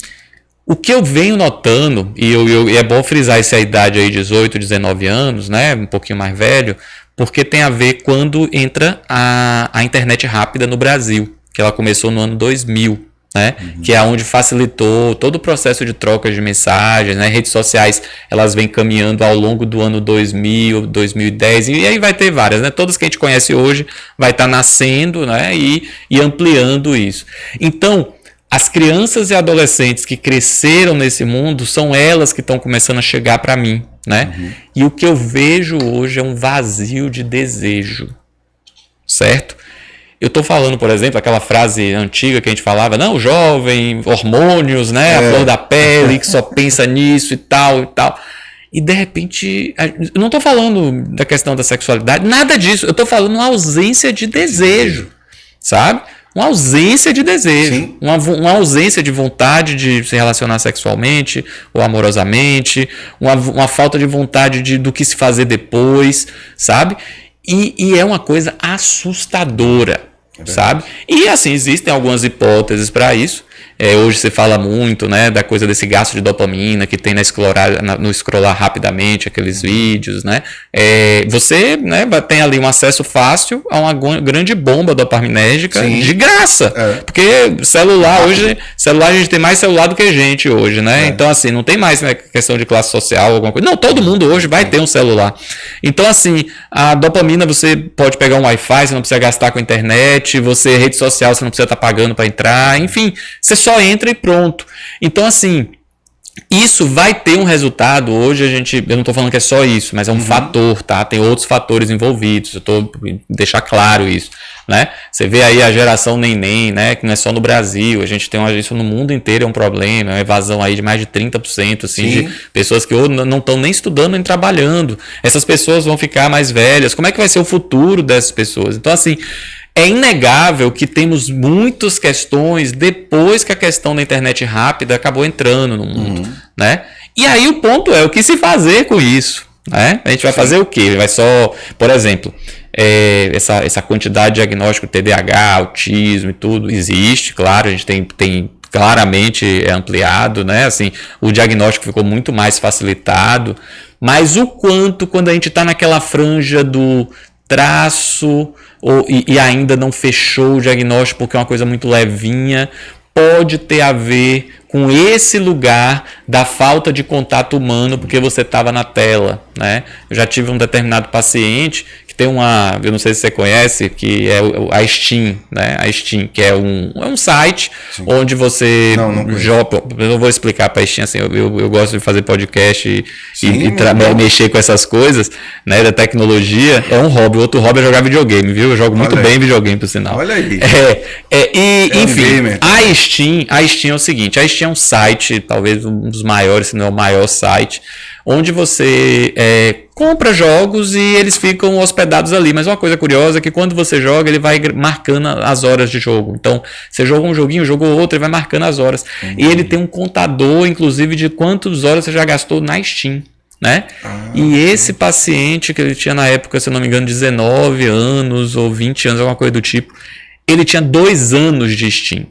o que eu venho notando, e é bom frisar essa idade aí, 18, 19 anos, né, um pouquinho mais velho, porque tem a ver quando entra a internet rápida no Brasil, que ela começou no ano 2000. Né? Que é onde facilitou todo o processo de troca de mensagens, né? Redes sociais, elas vêm caminhando ao longo do ano 2000, 2010, e aí vai ter várias, né? Todas que a gente conhece hoje vai estar nascendo, né? E ampliando isso. Então, as crianças e adolescentes que cresceram nesse mundo, são elas que estão começando a chegar para mim, né? E o que eu vejo hoje é um vazio de desejo, certo? Eu tô falando, por exemplo, aquela frase antiga que a gente falava, não, jovem, hormônios, né? A flor da pele, que só pensa nisso e tal e tal. E de repente, eu não tô falando da questão da sexualidade, nada disso. Eu tô falando uma ausência de desejo, sabe? Uma ausência de desejo, uma ausência de vontade de se relacionar sexualmente ou amorosamente, uma falta de vontade do que se fazer depois, sabe? E é uma coisa assustadora, sabe? E assim, existem algumas hipóteses para isso. Hoje se fala muito, né, da coisa desse gasto de dopamina que tem no scrollar rapidamente aqueles vídeos, né? Você, né, tem ali um acesso fácil a uma grande bomba dopaminérgica de graça. Porque celular a gente tem mais celular do que gente hoje, né? Então assim, não tem mais, né, questão de classe social, alguma coisa. Não, todo mundo hoje vai ter um celular. Então assim, a dopamina você pode pegar um Wi-Fi, você não precisa gastar com a internet, rede social, você não precisa estar pagando para entrar, enfim, você só entra e pronto. Então, assim, isso vai ter um resultado. Hoje eu não estou falando que é só isso, mas é um fator, tá? Tem outros fatores envolvidos. Eu estou deixar claro isso, né? Você vê aí a geração neném, né? Que não é só no Brasil, a gente tem isso no mundo inteiro, é um problema, é uma evasão aí de mais de 30%, assim, de pessoas que ou não estão nem estudando nem trabalhando. Essas pessoas vão ficar mais velhas. Como é que vai ser o futuro dessas pessoas? Então, assim, é inegável que temos muitas questões depois que a questão da internet rápida acabou entrando no mundo, né? E aí o ponto é o que se fazer com isso, né? A gente vai fazer o quê? Vai só, por exemplo, essa quantidade de diagnóstico TDAH, autismo e tudo, existe, claro, a gente tem claramente ampliado, né? Assim, o diagnóstico ficou muito mais facilitado, mas o quanto quando a gente está naquela franja do traço e ainda não fechou o diagnóstico porque é uma coisa muito levinha, pode ter a ver com esse lugar da falta de contato humano porque você estava na tela, né? Eu já tive um determinado paciente que tem eu não sei se você conhece, que é a Steam, né? A Steam, que é um site onde você joga. Eu não vou explicar para a Steam, assim, eu gosto de fazer podcast e mexer com essas coisas, né? Da tecnologia. É um hobby. Outro hobby é jogar videogame, viu? Eu jogo muito bem videogame, por sinal. Olha aí. Enfim, a Steam é o seguinte, a Steam é um site, talvez um dos maiores, se não é o maior site, onde você compra jogos e eles ficam hospedados ali. Mas uma coisa curiosa é que quando você joga, ele vai marcando as horas de jogo. Então, você joga um joguinho, jogou outro, ele vai marcando as horas. E ele tem um contador, inclusive, de quantas horas você já gastou na Steam, né? E esse paciente que ele tinha na época, se eu não me engano, 19 anos ou 20 anos, alguma coisa do tipo, ele tinha 2 anos de Steam.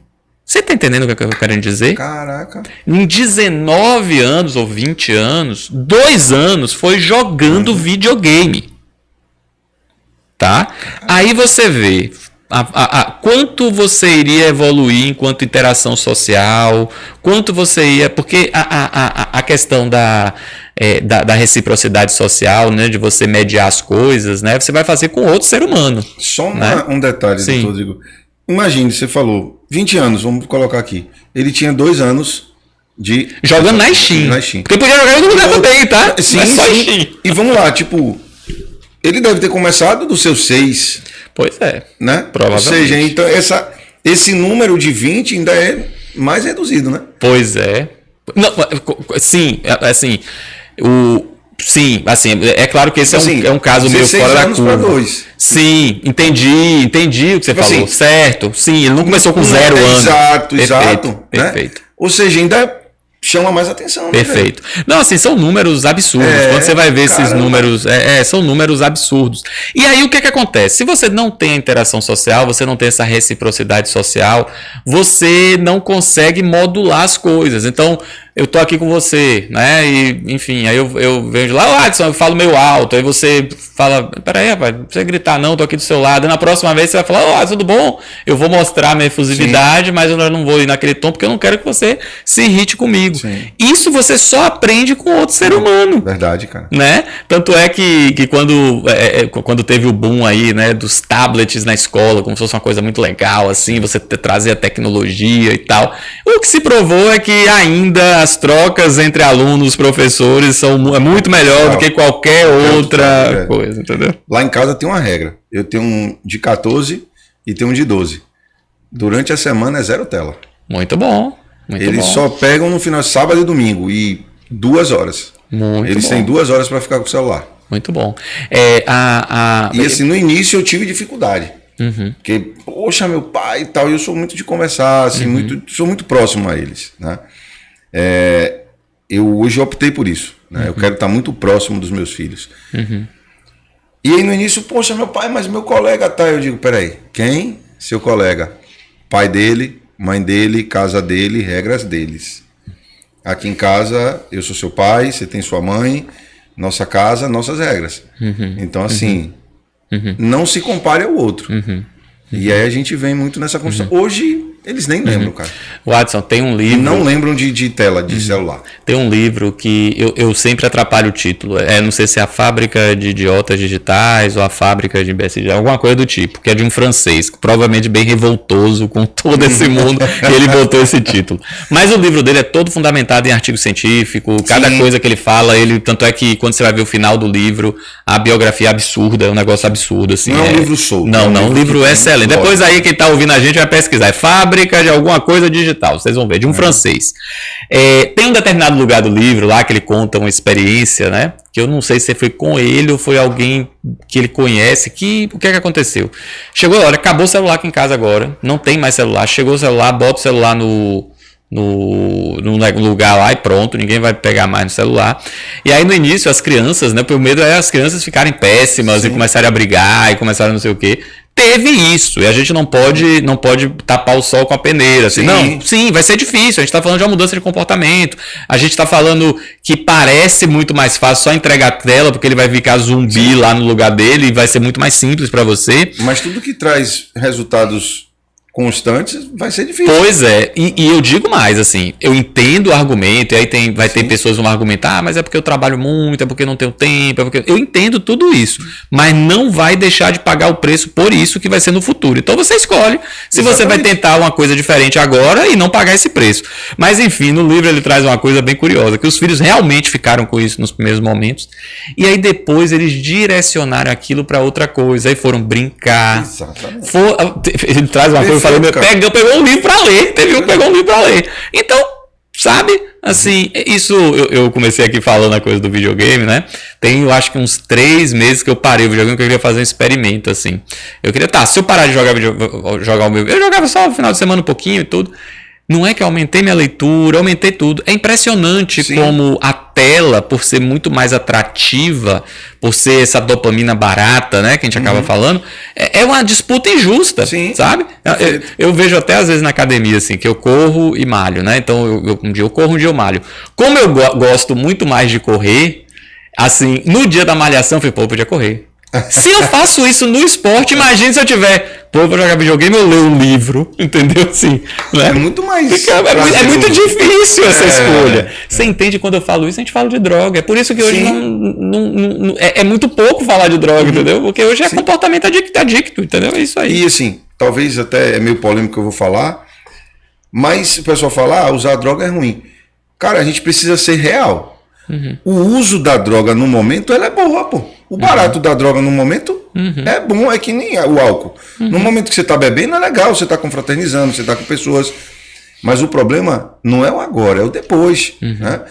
Você tá entendendo o que eu quero dizer? Caraca. Em 19 anos ou 20 anos, 2 anos foi jogando videogame. Tá? Aí você vê quanto você iria evoluir enquanto interação social, quanto você ia... Porque a questão da reciprocidade social, né, de você mediar as coisas, né, você vai fazer com outro ser humano. Só um detalhe, doutor Rodrigo. Imagine, você falou 20 anos, vamos colocar aqui. Ele tinha 2 anos de... Jogando na Steam. Porque podia jogar em outro lugar também, tá? Sim, mas só Steam. E vamos lá, tipo... Ele deve ter começado dos seus 6. Pois é. Né? Provavelmente. Ou seja, então esse número de 20 ainda é mais reduzido, né? Pois é. Não, sim, assim... Sim, assim, é claro que esse é um caso meio fora da curva. 2. Sim, entendi o que você falou. Certo, sim, ele não começou com 0 anos. Exato. Perfeito. Né? Ou seja, ainda chama mais atenção. Perfeito. Né? Não, assim, são números absurdos. Quando você vai ver esses números, são números absurdos. E aí o que acontece? Se você não tem a interação social, você não tem essa reciprocidade social, você não consegue modular as coisas. Então, eu tô aqui com você, né? E, enfim, aí eu venho de lá, Adson, eu falo meio alto. Aí você fala, peraí, rapaz, não precisa gritar não, tô aqui do seu lado. E na próxima vez você vai falar, Adson, tudo bom? Eu vou mostrar minha efusividade, mas eu não vou ir naquele tom, porque eu não quero que você se irrite comigo. Sim. Isso você só aprende com outro ser humano. Verdade, cara. Né? Tanto é que quando teve o boom aí, né, dos tablets na escola, como se fosse uma coisa muito legal, assim, você trazer a tecnologia e tal. O que se provou é que ainda as trocas entre alunos e professores é muito melhor do que qualquer outra coisa, entendeu? Lá em casa tem uma regra. Eu tenho um de 14 e tem um de 12. Durante a semana é 0 tela. Muito bom. Muito Eles bom. só pegam no final de sábado e domingo e 2 horas. Muito Eles bom. têm 2 horas para ficar com o celular. Muito bom. E assim, no início eu tive dificuldade. Uhum. Porque, poxa, meu pai e tal, eu sou muito de conversar, assim, sou muito próximo a eles, né? Eu hoje optei por isso, né? Eu quero estar muito próximo dos meus filhos. E aí no início, poxa, meu pai, mas meu colega tá. Eu digo, peraí, quem? Seu colega. Pai dele, mãe dele, casa dele, regras deles. Aqui em casa, eu sou seu pai, você tem sua mãe, nossa casa, nossas regras. Então, assim, não se compare ao outro. E aí a gente vem muito nessa construção. Hoje, eles nem lembram, cara. Watson, tem um livro... E não lembram de tela, de celular. Tem um livro que eu sempre atrapalho o título. Não sei se é A Fábrica de Idiotas Digitais ou A Fábrica de Imbecil, alguma coisa do tipo, que é de um francês, provavelmente bem revoltoso com todo esse mundo, e ele botou esse título. Mas o livro dele é todo fundamentado em artigo científico, cada coisa que ele fala, tanto é que quando você vai ver o final do livro, a biografia é absurda, é um negócio absurdo. Assim, não é um livro solto. Não, um livro excelente. Depois aí quem tá ouvindo a gente vai pesquisar. É Fábrica de alguma coisa digital, vocês vão ver, de um francês. Tem um determinado lugar do livro lá que ele conta uma experiência, né? Que eu não sei se foi com ele ou foi alguém que ele conhece, o que é que aconteceu? Chegou, olha, acabou o celular aqui em casa agora, não tem mais celular, chegou o celular, bota o celular no lugar lá e pronto, ninguém vai pegar mais no celular. E aí no início as crianças, né, o medo é as crianças ficarem péssimas e começarem a brigar e começarem não sei o quê. Teve isso, e a gente não pode tapar o sol com a peneira. Assim, sim, vai ser difícil. A gente está falando de uma mudança de comportamento. A gente está falando que parece muito mais fácil só entregar a tela, porque ele vai ficar zumbi lá no lugar dele e vai ser muito mais simples para você. Mas tudo que traz resultados constantes vai ser difícil. Pois é, e eu digo mais, assim, eu entendo o argumento, e aí vai ter pessoas que vão argumentar, mas é porque eu trabalho muito, é porque eu não tenho tempo, é porque... Eu entendo tudo isso, mas não vai deixar de pagar o preço por isso que vai ser no futuro. Então você escolhe se você vai tentar uma coisa diferente agora e não pagar esse preço. Mas enfim, no livro ele traz uma coisa bem curiosa, que os filhos realmente ficaram com isso nos primeiros momentos, e aí depois eles direcionaram aquilo para outra coisa, aí foram brincar. Exatamente. Ele traz uma coisa, pegou um livro para ler. Teve um que pegou um livro para ler. Então, sabe? Assim, isso eu comecei aqui falando a coisa do videogame, né? Tem, eu acho que uns 3 meses que eu parei o videogame, que eu queria fazer um experimento, assim. Eu queria, se eu parar de jogar o meu... Eu jogava só no final de semana um pouquinho e tudo. Não é que eu aumentei minha leitura, aumentei tudo. É impressionante como a tela, por ser muito mais atrativa, por ser essa dopamina barata, né, que a gente acaba falando, é uma disputa injusta, sabe? Eu vejo até às vezes na academia, assim, que eu corro e malho, né? Então, um dia eu corro, um dia eu malho. Como eu gosto muito mais de correr, assim, no dia da malhação, eu falei, eu podia correr. Se eu faço isso no esporte, imagine se eu tiver, vou jogar videogame, eu leio um livro, entendeu? Assim, né? É muito mais... É muito difícil essa escolha. Você entende quando eu falo isso, a gente fala de droga. É por isso que hoje é muito pouco falar de droga, entendeu? Porque hoje é comportamento adicto, entendeu? É isso aí. E assim, talvez até é meio polêmico que eu vou falar, mas o pessoal fala, usar droga é ruim. Cara, a gente precisa ser real. O uso da droga no momento, ela é boa, pô. O barato da droga no momento é bom, é que nem o álcool. No momento que você está bebendo é legal, você está confraternizando, você está com pessoas. Mas o problema não é o agora, é o depois. Né?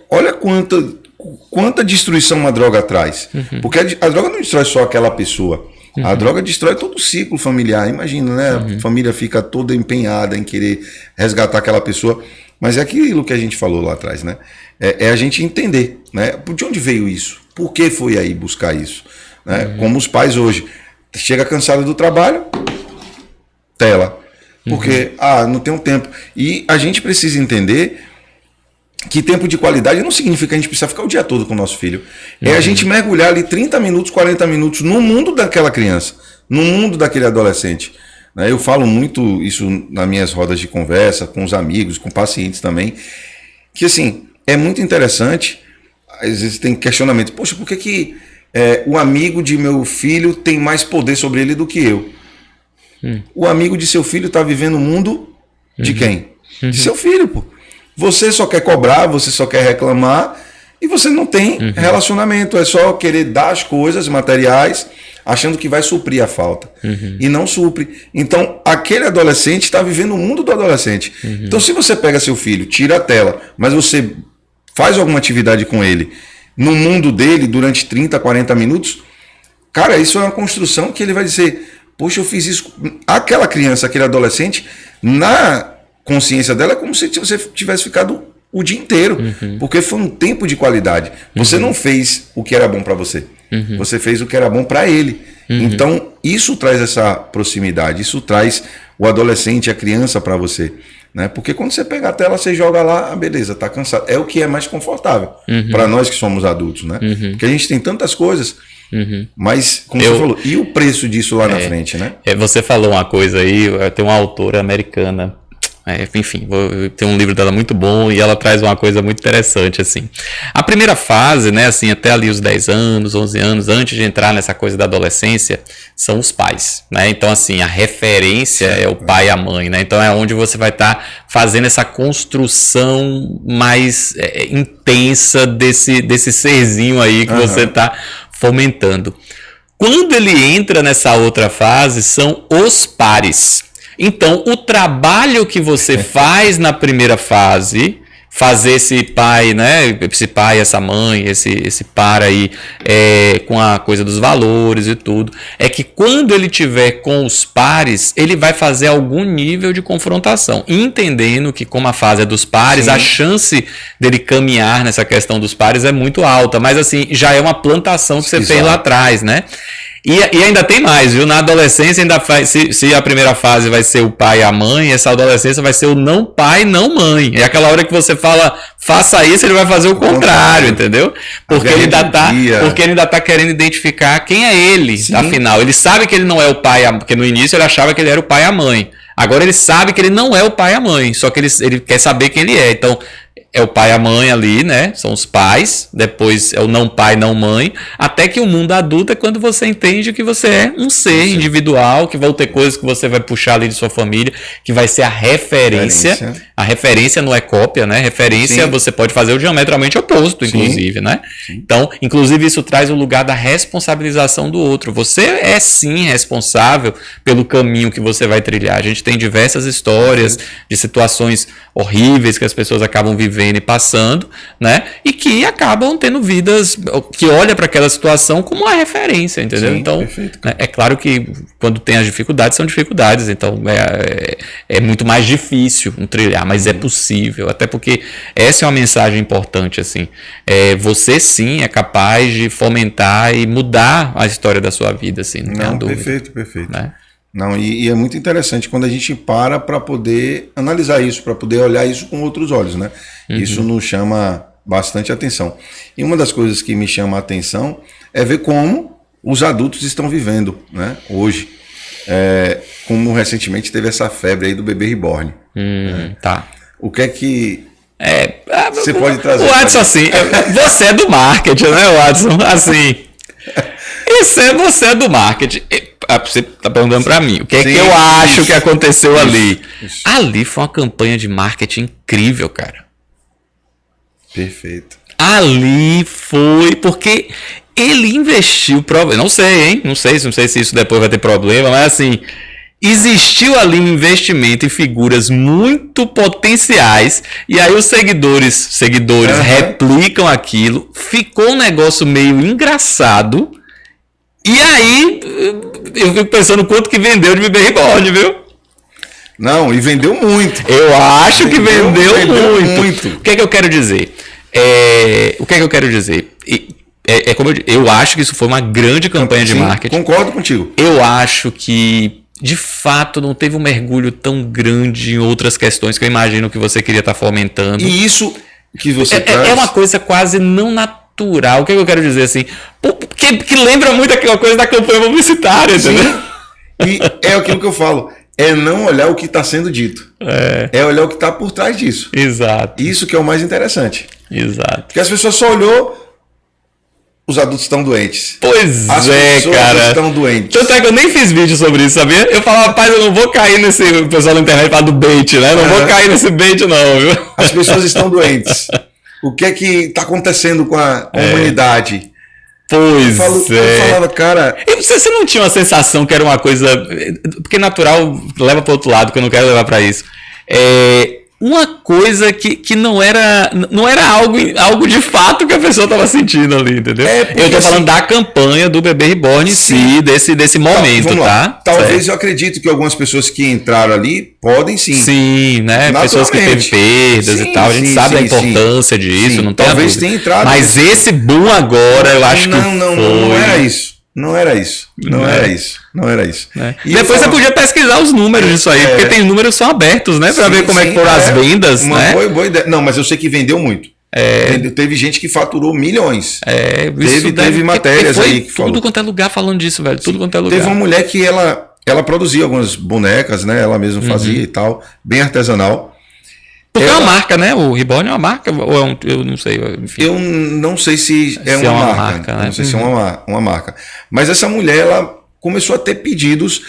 Olha quanta destruição uma droga traz. Porque a droga não destrói só aquela pessoa. A droga destrói todo o ciclo familiar. Imagina, né? A família fica toda empenhada em querer resgatar aquela pessoa. Mas é aquilo que a gente falou lá atrás, né? É a gente entender, né? De onde veio isso? Por que foi aí buscar isso? Né? Como os pais hoje. Chega cansado do trabalho, tela. Porque, não tem um tempo. E a gente precisa entender que tempo de qualidade não significa que a gente precisa ficar o dia todo com o nosso filho. É a gente mergulhar ali 30 minutos, 40 minutos no mundo daquela criança, no mundo daquele adolescente. Eu falo muito isso nas minhas rodas de conversa, com os amigos, com pacientes também, que assim, é muito interessante, às vezes tem questionamento, poxa, por que o amigo de meu filho tem mais poder sobre ele do que eu? O amigo de seu filho está vivendo o mundo de quem? De seu filho, pô. Você só quer cobrar, você só quer reclamar e você não tem relacionamento, é só querer dar as coisas materiais, achando que vai suprir a falta. E não supre. Então, aquele adolescente está vivendo o mundo do adolescente. Então, se você pega seu filho, tira a tela, mas você faz alguma atividade com ele no mundo dele durante 30, 40 minutos, cara, isso é uma construção que ele vai dizer, poxa, eu fiz isso. Aquela criança, aquele adolescente, na consciência dela é como se você tivesse ficado o dia inteiro, porque foi um tempo de qualidade. Você não fez o que era bom para você, você fez o que era bom para ele. Então, isso traz essa proximidade, isso traz o adolescente, a criança para você. Né? Porque quando você pega a tela, você joga lá, beleza, tá cansado. É o que é mais confortável para nós que somos adultos, né? Porque a gente tem tantas coisas, mas, como você falou, e o preço disso lá na frente, né? Você falou uma coisa aí, tem uma autora americana, enfim, tem um livro dela muito bom e ela traz uma coisa muito interessante, assim. A primeira fase, né, assim, até ali os 10 anos, 11 anos, antes de entrar nessa coisa da adolescência, são os pais, né? Então, assim, a referência é o pai e a mãe, né? Então, é onde você vai estar fazendo essa construção mais intensa desse serzinho aí que você está fomentando. Quando ele entra nessa outra fase, são os pares. Então, o trabalho que você faz na primeira fase, fazer esse pai, né? Esse pai, essa mãe, esse par aí, com a coisa dos valores e tudo, é que quando ele tiver com os pares, ele vai fazer algum nível de confrontação, entendendo que como a fase é dos pares, a chance dele caminhar nessa questão dos pares é muito alta, mas assim, já é uma plantação que você fez lá atrás, né? E ainda tem mais, viu? Na adolescência, ainda se a primeira fase vai ser o pai e a mãe, essa adolescência vai ser o não pai, não mãe. É aquela hora que você fala, faça isso, ele vai fazer o contrário, entendeu? Porque ele ainda tá querendo identificar quem é ele, afinal. Ele sabe que ele não é o pai, porque no início ele achava que ele era o pai e a mãe. Agora ele sabe que ele não é o pai e a mãe, só que ele quer saber quem ele é. Então, é o pai e a mãe ali, né? São os pais. Depois é o não pai, não mãe. Até que o mundo adulto é quando você entende que você é um ser individual, que vão ter coisas que você vai puxar ali de sua família, que vai ser a referência. A referência não é cópia, né? Referência você pode fazer o diametralmente oposto, inclusive, né? Então, inclusive, isso traz o lugar da responsabilização do outro. Você é sim responsável pelo caminho que você vai trilhar. A gente tem diversas histórias de situações horríveis que as pessoas acabam vivendo e passando, né? E que acabam tendo vidas que olha para aquela situação como uma referência, entendeu? Então, é claro que quando tem as dificuldades, são dificuldades, então é muito mais difícil um trilhar, mas é possível, até porque essa é uma mensagem importante, assim. Você sim é capaz de fomentar e mudar a história da sua vida, assim, não tem dúvida. Perfeito. Né? Não, e é muito interessante quando a gente para poder analisar isso, para poder olhar isso com outros olhos, né? Isso nos chama bastante atenção. E uma das coisas que me chama a atenção é ver como os adultos estão vivendo, né? Hoje. Como recentemente teve essa febre aí do bebê reborn. Tá. O que é que você pode trazer? O Watson, assim, você é do marketing, né, Watson? Assim, você é do marketing. Você está perguntando para mim, o que é que eu acho que aconteceu ali? Ali foi uma campanha de marketing incrível, cara. Perfeito. Ali foi, porque ele investiu, não sei, hein? Não sei se isso depois vai ter problema, mas assim, existiu ali um investimento em figuras muito potenciais, e aí os seguidores replicam aquilo, ficou um negócio meio engraçado. E aí, eu fico pensando quanto que vendeu de bebê reborn, viu? Não, e vendeu muito. Eu acho que vendeu muito. O que é que eu quero dizer? Como eu acho que isso foi uma grande campanha de marketing. Concordo contigo. Eu acho que, de fato, não teve um mergulho tão grande em outras questões que eu imagino que você queria estar fomentando. E isso que você traz... É uma coisa quase não natural. O que eu quero dizer assim? Que lembra muito aquela coisa da campanha publicitária, entendeu? E é aquilo que eu falo. É não olhar o que está sendo dito. É olhar o que está por trás disso. Exato. Isso que é o mais interessante. Exato. Porque as pessoas só olhou, os adultos estão doentes. Pois as pessoas estão doentes. Tanto é que eu nem fiz vídeo sobre isso, sabia? Eu falava, rapaz, eu não vou cair nesse... O pessoal na internet fala do bait, né? Não vou cair nesse bait não, viu? As pessoas estão doentes. O que é que está acontecendo com a humanidade? Pois Eu falava, cara... E você não tinha uma sensação que era uma coisa... Porque natural leva para outro lado, que eu não quero levar para isso. Uma coisa que não era algo de fato que a pessoa estava sentindo ali, entendeu? Eu tô falando da campanha do Bebê Reborn em si, desse momento, tá? Talvez eu acredito que algumas pessoas que entraram ali podem sim. Sim, né? Pessoas que teve perdas e tal. A gente sabe da importância disso, não tem talvez tenha entrado. Mas esse boom agora, eu acho que não era isso. Não era isso. E depois você podia pesquisar os números disso aí, porque tem números que são abertos, né? Pra ver como é que foram as vendas, né? Boa ideia. Não, mas eu sei que vendeu muito. Teve gente que faturou milhões. Teve matérias aí que tudo falou. Quanto é lugar falando disso, velho. Tudo quanto é lugar. Teve uma mulher que ela produzia algumas bonecas, né? Ela mesma fazia e tal, bem artesanal. Porque é uma marca, né? O Reborn é uma marca? Ou eu não sei. Enfim. Eu não sei se é uma marca. Né? Não sei se é uma marca. Mas essa mulher, ela começou a ter pedidos.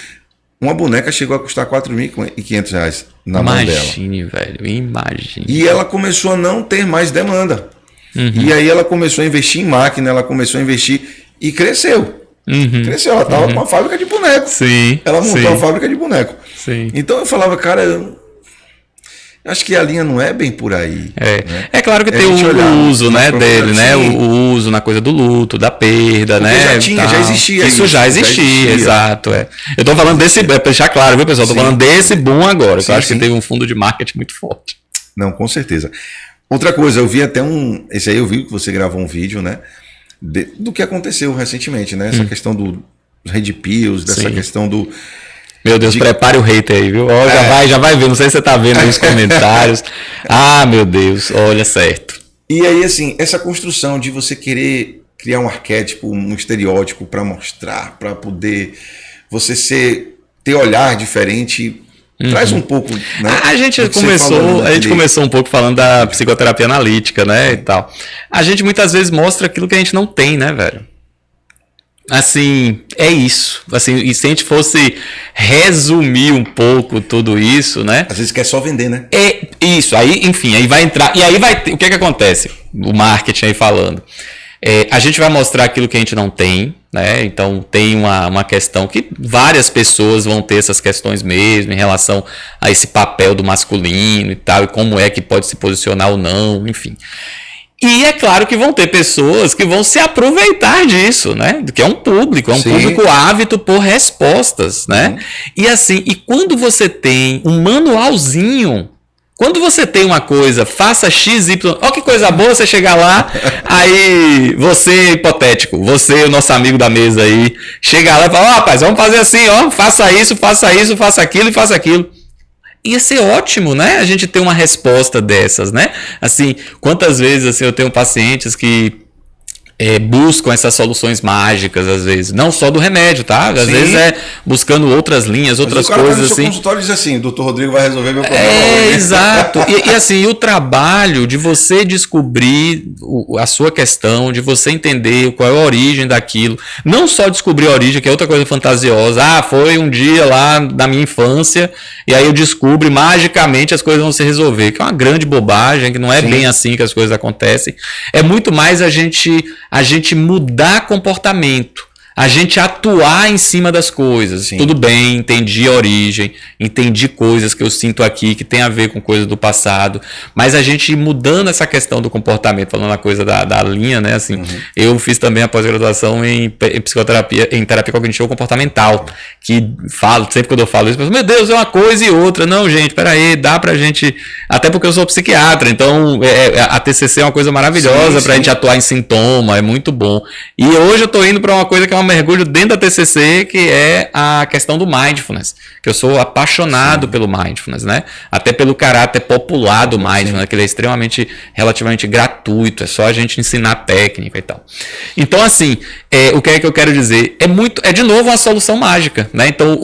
Uma boneca chegou a custar R$4.500 na mão dela. Imagine, velho. Imagine. E ela começou a não ter mais demanda. E aí ela começou a investir em máquina, ela começou a investir e cresceu. Cresceu. Ela estava com uma fábrica de boneco. Sim. Ela montou uma fábrica de boneco. Sim. Então eu falava, cara... Acho que a linha não é bem por aí. Né? É claro que tem o uso, né, dele, né? O uso na coisa do luto, da perda, porque né? Já existia. Isso já existia, exato. Eu tô falando desse, pra deixar claro, viu, pessoal? Tô falando desse boom agora, que eu acho que teve um fundo de marketing muito forte. Não, com certeza. Outra coisa, eu vi até esse aí eu vi que você gravou um vídeo, né? Do que aconteceu recentemente, né? Essa questão do Red Pills, dessa questão do... Meu Deus, prepare o hater aí, viu? Já vai ver, não sei se você tá vendo aí os comentários. Ah, meu Deus, olha, certo. E aí, assim, essa construção de você querer criar um arquétipo, um estereótipo para mostrar, para poder você ter olhar diferente, traz um pouco, né? A gente começou um pouco falando da psicoterapia analítica, né, e tal. A gente muitas vezes mostra aquilo que a gente não tem, né, velho? Assim, é isso. Assim, e se a gente fosse resumir um pouco tudo isso, né? Às vezes quer só vender, né? É isso. Aí, enfim, aí vai entrar. E aí vai ter. O que acontece? O marketing aí falando. A gente vai mostrar aquilo que a gente não tem, né? Então tem uma questão que várias pessoas vão ter essas questões mesmo em relação a esse papel do masculino e tal, e como é que pode se posicionar ou não, enfim. E é claro que vão ter pessoas que vão se aproveitar disso, né? Que é um público público ávido por respostas, né? E assim, e quando você tem um manualzinho, quando você tem uma coisa, faça XY, ó que coisa boa você chegar lá, aí você, hipotético, você, o nosso amigo da mesa aí, chega lá e fala, ó, rapaz, vamos fazer assim, ó, faça isso, faça aquilo e faça aquilo. Ia ser ótimo, né? A gente ter uma resposta dessas, né? Assim, quantas vezes assim, eu tenho pacientes que buscam essas soluções mágicas, às vezes. Não só do remédio, tá? Às vezes buscando outras linhas, outras coisas assim. O consultório diz assim, doutor Rodrigo vai resolver meu problema. Exato. E assim, o trabalho de você descobrir a sua questão, de você entender qual é a origem daquilo. Não só descobrir a origem, que é outra coisa fantasiosa. Ah, foi um dia lá da minha infância, e aí eu descubro e magicamente as coisas vão se resolver. Que é uma grande bobagem, que não é bem assim que as coisas acontecem. É muito mais a gente mudar comportamento, a gente atuar em cima das coisas. Tudo bem, entendi a origem, entendi coisas que eu sinto aqui que tem a ver com coisas do passado, mas a gente mudando essa questão do comportamento, falando a coisa da linha, né? Assim, eu fiz também a pós-graduação em psicoterapia, em terapia cognitivo comportamental, que falo, sempre quando eu falo isso, eu penso, meu Deus, é uma coisa e outra. Não, gente, peraí, dá pra gente, até porque eu sou psiquiatra, então a TCC é uma coisa maravilhosa pra gente atuar em sintoma, é muito bom. E hoje eu tô indo pra uma coisa que é um mergulho dentro da TCC, que é a questão do mindfulness, que eu sou apaixonado pelo mindfulness, né? Até pelo caráter popular do mindfulness, que ele é relativamente gratuito, é só a gente ensinar técnica e tal. Então, assim, o que é que eu quero dizer? É de novo uma solução mágica, né? Então,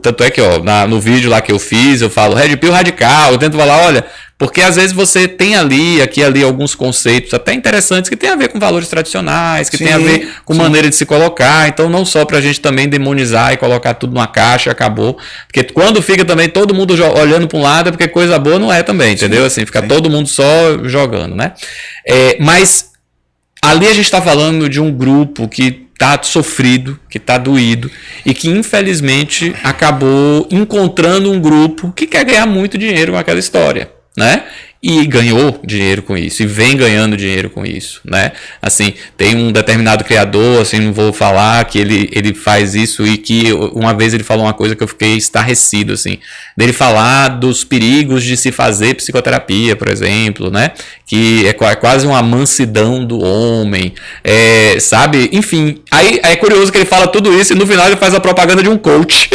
tanto é que, no vídeo lá que eu fiz, eu falo Red Pill radical, eu tento falar, olha, porque às vezes você tem ali alguns conceitos até interessantes que tem a ver com valores tradicionais, que tem a ver com maneira de se colocar. Então, não só para a gente também demonizar e colocar tudo numa caixa e acabou. Porque quando fica também todo mundo olhando para um lado, é porque coisa boa não é também, entendeu? Assim, fica todo mundo só jogando, né? Mas ali a gente está falando de um grupo que está sofrido, que está doído e que infelizmente acabou encontrando um grupo que quer ganhar muito dinheiro com aquela história, né? E ganhou dinheiro com isso, e vem ganhando dinheiro com isso, né? Assim, tem um determinado criador, assim, não vou falar, que ele faz isso e que uma vez ele falou uma coisa que eu fiquei estarrecido, assim, dele falar dos perigos de se fazer psicoterapia, por exemplo, né? Que é quase uma mansidão do homem, sabe? Enfim, aí é curioso que ele fala tudo isso e no final ele faz a propaganda de um coach.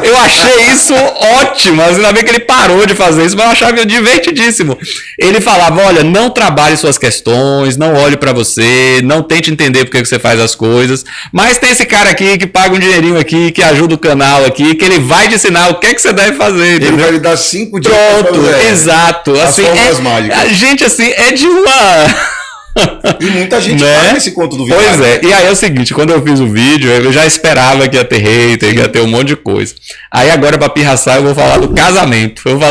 Eu achei isso ótimo, mas ainda bem que ele parou de fazer isso, mas eu achava divertidíssimo. Ele falava, olha, não trabalhe suas questões, não olhe pra você, não tente entender por que você faz as coisas, mas tem esse cara aqui que paga um dinheirinho aqui, que ajuda o canal aqui, que ele vai te ensinar o que é que você deve fazer. Ele vai lhe dar 5 dias. Pronto, exato. As assim, formas mágicas. A gente, assim, é de uma... E muita gente né? faz esse conto do vigário. Pois é, e aí é o seguinte, quando eu fiz o vídeo, eu já esperava que ia ter hater, que ia ter um monte de coisa. Aí agora pra pirraçar eu vou falar do casamento. Eu vou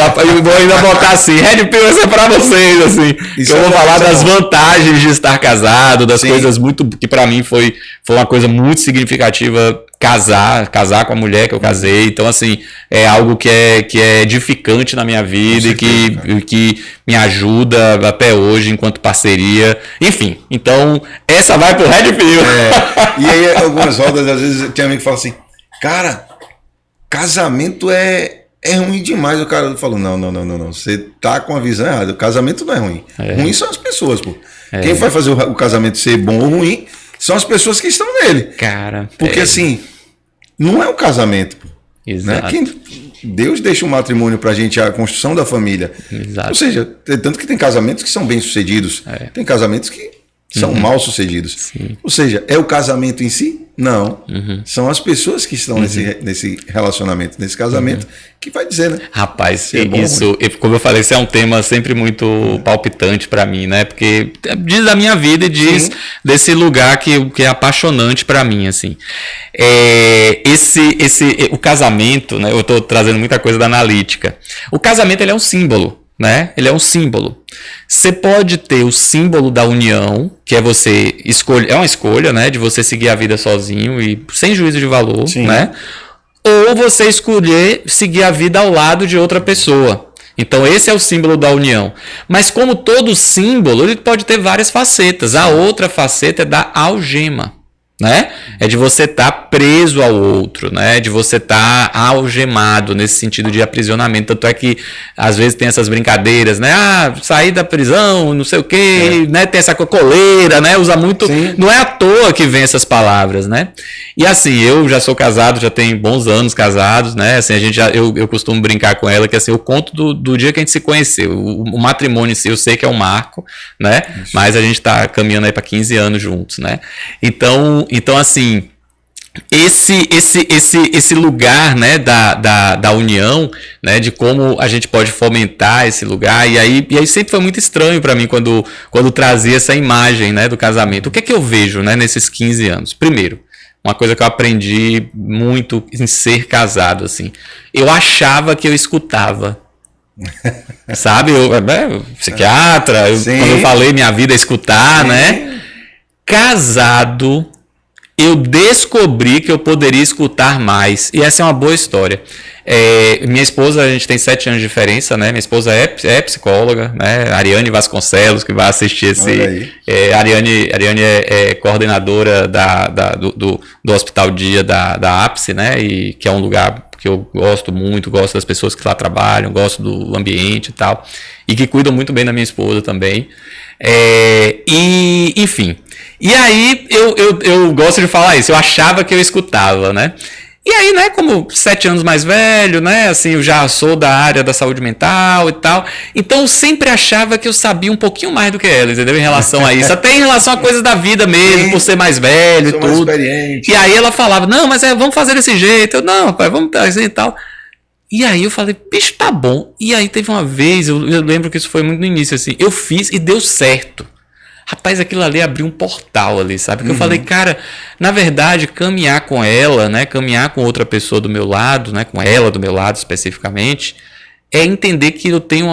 ainda botar assim, Red Pill, isso é pra vocês, assim. Que eu vou falar das vantagens de estar casado, das coisas muito, que pra mim foi uma coisa muito significativa, casar com a mulher que eu casei. Então, assim, é algo que é edificante na minha vida e que me ajuda até hoje enquanto parceria. Enfim, então, essa vai pro Red Pill. E aí, algumas rodas, às vezes, tem amigo que fala assim, cara, casamento é ruim demais. O cara falou, não, você tá com a visão errada. O casamento não é ruim. Ruim são as pessoas, pô. Quem vai fazer o casamento ser bom ou ruim são as pessoas que estão nele. Cara, porque assim, não é o casamento, pô. Exato. Né? Deus deixa o matrimônio pra gente, a construção da família. Exato. Ou seja, tanto que tem casamentos que são bem-sucedidos, tem casamentos que são mal-sucedidos. Sim. Ou seja, é o casamento em si? Não. São as pessoas que estão nesse relacionamento, nesse casamento, que vai dizer, né? Rapaz, isso, como eu falei, isso é um tema sempre muito palpitante pra mim, né? Porque diz da minha vida e diz desse lugar que é apaixonante pra mim, assim. O casamento, né? Eu tô trazendo muita coisa da analítica. O casamento, ele é um símbolo. Né? Ele é um símbolo. Você pode ter o símbolo da união, que é você escolher, é uma escolha, né, de você seguir a vida sozinho e sem juízo de valor, né? Ou você escolher seguir a vida ao lado de outra pessoa. Então esse é o símbolo da união. Mas como todo símbolo, ele pode ter várias facetas. A outra faceta é da algema. Né? É de você estar preso ao outro, né? De você estar algemado nesse sentido de aprisionamento. Tanto é que às vezes tem essas brincadeiras, né? Sair da prisão, não sei o quê, né? Tem essa coleira, né? Usa muito. Não é à toa que vem essas palavras, né? E assim, eu já sou casado, já tenho bons anos casados, né? Assim, eu costumo brincar com ela que assim, eu conto do dia que a gente se conheceu. O matrimônio em si, eu sei que é um marco, né? Isso. Mas a gente tá caminhando aí para 15 anos juntos, né? Então, assim, esse lugar, né, da união, né, de como a gente pode fomentar esse lugar, e aí sempre foi muito estranho para mim quando trazia essa imagem, né, do casamento. O que é que eu vejo, né, nesses 15 anos? Primeiro, uma coisa que eu aprendi muito em ser casado, assim, eu achava que eu escutava. Sabe? Eu psiquiatra, quando eu falei minha vida é escutar, né? Casado, eu descobri que eu poderia escutar mais. E essa é uma boa história. Minha esposa, a gente tem 7 anos de diferença, né? Minha esposa é psicóloga, né? Ariane Vasconcelos, que vai assistir esse. Ariane é coordenadora do Hospital Dia da Ápice, né? E que é um lugar que eu gosto muito, gosto das pessoas que lá trabalham, gosto do ambiente e tal. E que cuidam muito bem da minha esposa também. Enfim. E aí, eu gosto de falar isso. Eu achava que eu escutava, né? E aí, né, como 7 anos mais velho, né, assim, eu já sou da área da saúde mental e tal, então eu sempre achava que eu sabia um pouquinho mais do que ela, entendeu? Em relação a isso, até em relação a coisas da vida mesmo, por ser mais velho e tudo. E aí ela falava, não, mas vamos fazer desse jeito. Eu, não, pai, vamos assim e tal. E aí eu falei, bicho, tá bom. E aí teve uma vez, eu lembro que isso foi muito no início, assim, eu fiz e deu certo. Rapaz, aquilo ali abriu um portal ali, sabe? Que eu falei, cara, na verdade, caminhar com ela, né? Caminhar com outra pessoa do meu lado, né? Com ela do meu lado especificamente, é entender que eu tenho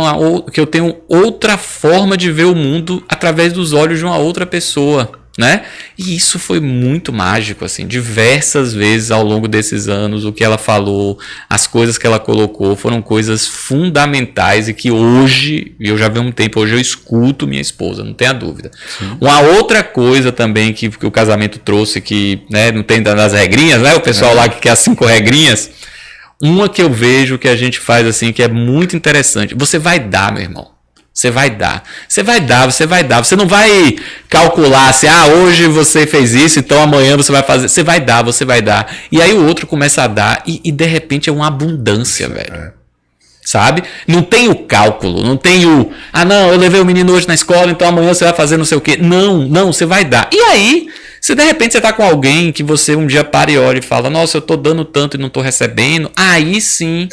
outra forma de ver o mundo através dos olhos de uma outra pessoa, né? E isso foi muito mágico, assim, diversas vezes ao longo desses anos, o que ela falou, as coisas que ela colocou foram coisas fundamentais e que hoje, eu já vi um tempo, hoje eu escuto minha esposa, não tenha dúvida. Sim. Uma outra coisa também que o casamento trouxe, que, né, não tem das regrinhas, né? O pessoal lá que quer as 5 regrinhas, uma que eu vejo que a gente faz assim, que é muito interessante, você vai dar, meu irmão. Você vai dar. Você vai dar. Você não vai calcular assim, hoje você fez isso, então amanhã você vai fazer. Você vai dar. E aí o outro começa a dar e de repente é uma abundância, velho. Sabe? Não tem o cálculo, não tem o... não, eu levei o menino hoje na escola, então amanhã você vai fazer não sei o quê. Não, você vai dar. E aí, se de repente você tá com alguém que você um dia para e olha e fala, nossa, eu tô dando tanto e não tô recebendo, aí sim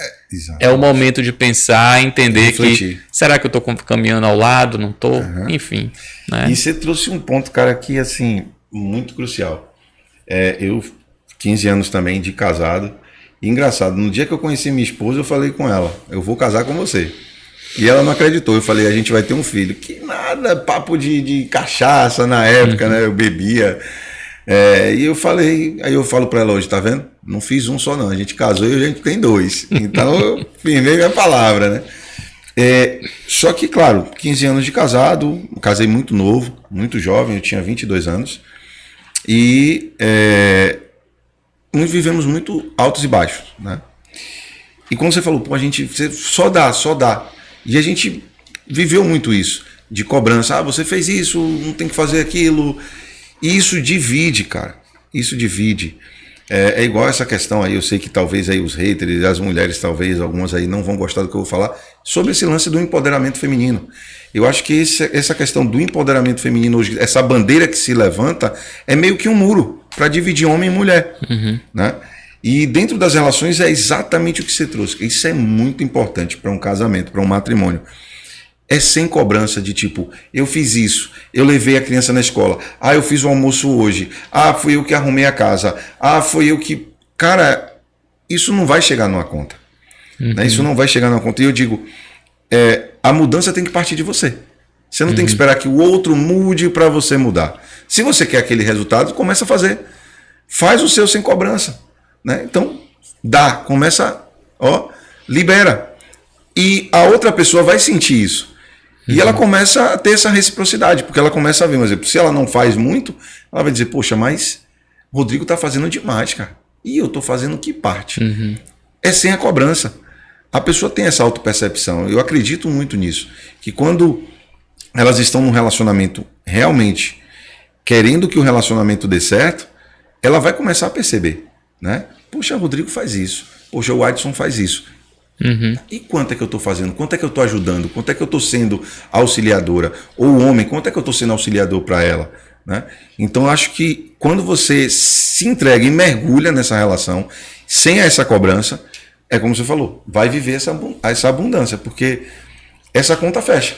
é o momento de pensar, entender que será que eu tô caminhando ao lado, não tô? Enfim. Né? E você trouxe um ponto, cara, aqui assim, muito crucial. Eu, 15 anos também de casado, e engraçado, no dia que eu conheci minha esposa, eu falei com ela, eu vou casar com você. E ela não acreditou, eu falei, a gente vai ter um filho. Que nada, papo de cachaça na época, né? Eu bebia. E eu falei, aí eu falo pra ela hoje, tá vendo? Não fiz um só não, a gente casou e a gente tem 2. Então eu firmei minha palavra, né? Só que, claro, 15 anos de casado, casei muito novo, muito jovem, eu tinha 22 anos. E vivemos muito altos e baixos, né? E quando você falou, pô, você só dá. E a gente viveu muito isso, de cobrança. Você fez isso, não tem que fazer aquilo. E isso divide, cara. Isso divide. É igual essa questão aí, eu sei que talvez aí os haters, as mulheres talvez, algumas aí não vão gostar do que eu vou falar, sobre esse lance do empoderamento feminino. Eu acho que essa questão do empoderamento feminino hoje, essa bandeira que se levanta, é meio que um muro para dividir homem e mulher, né? E dentro das relações é exatamente o que você trouxe. Isso é muito importante para um casamento, para um matrimônio. É sem cobrança de tipo, eu fiz isso, eu levei a criança na escola, eu fiz o almoço hoje, fui eu que arrumei a casa, foi eu que... Cara, isso não vai chegar numa conta. Né? Isso não vai chegar numa conta. E eu digo, a mudança tem que partir de você. Você não tem que esperar que o outro mude para você mudar. Se você quer aquele resultado, começa a fazer. Faz o seu sem cobrança. Né? Então, começa, libera. E a outra pessoa vai sentir isso. E ela começa a ter essa reciprocidade, porque ela começa a ver, por exemplo, se ela não faz muito, ela vai dizer, poxa, mas o Rodrigo está fazendo demais, cara. E eu estou fazendo que parte? É sem a cobrança. A pessoa tem essa autopercepção. Eu acredito muito nisso. Que quando elas estão num relacionamento realmente querendo que o relacionamento dê certo, ela vai começar a perceber, né? Poxa, o Rodrigo faz isso. Poxa, o Adson faz isso. E quanto é que eu estou fazendo? Quanto é que eu estou ajudando? Quanto é que eu estou sendo auxiliadora? Ou o homem, quanto é que eu estou sendo auxiliador para ela? Né? Então eu acho que quando você se entrega e mergulha nessa relação, sem essa cobrança, é como você falou, vai viver essa abundância, porque essa conta fecha.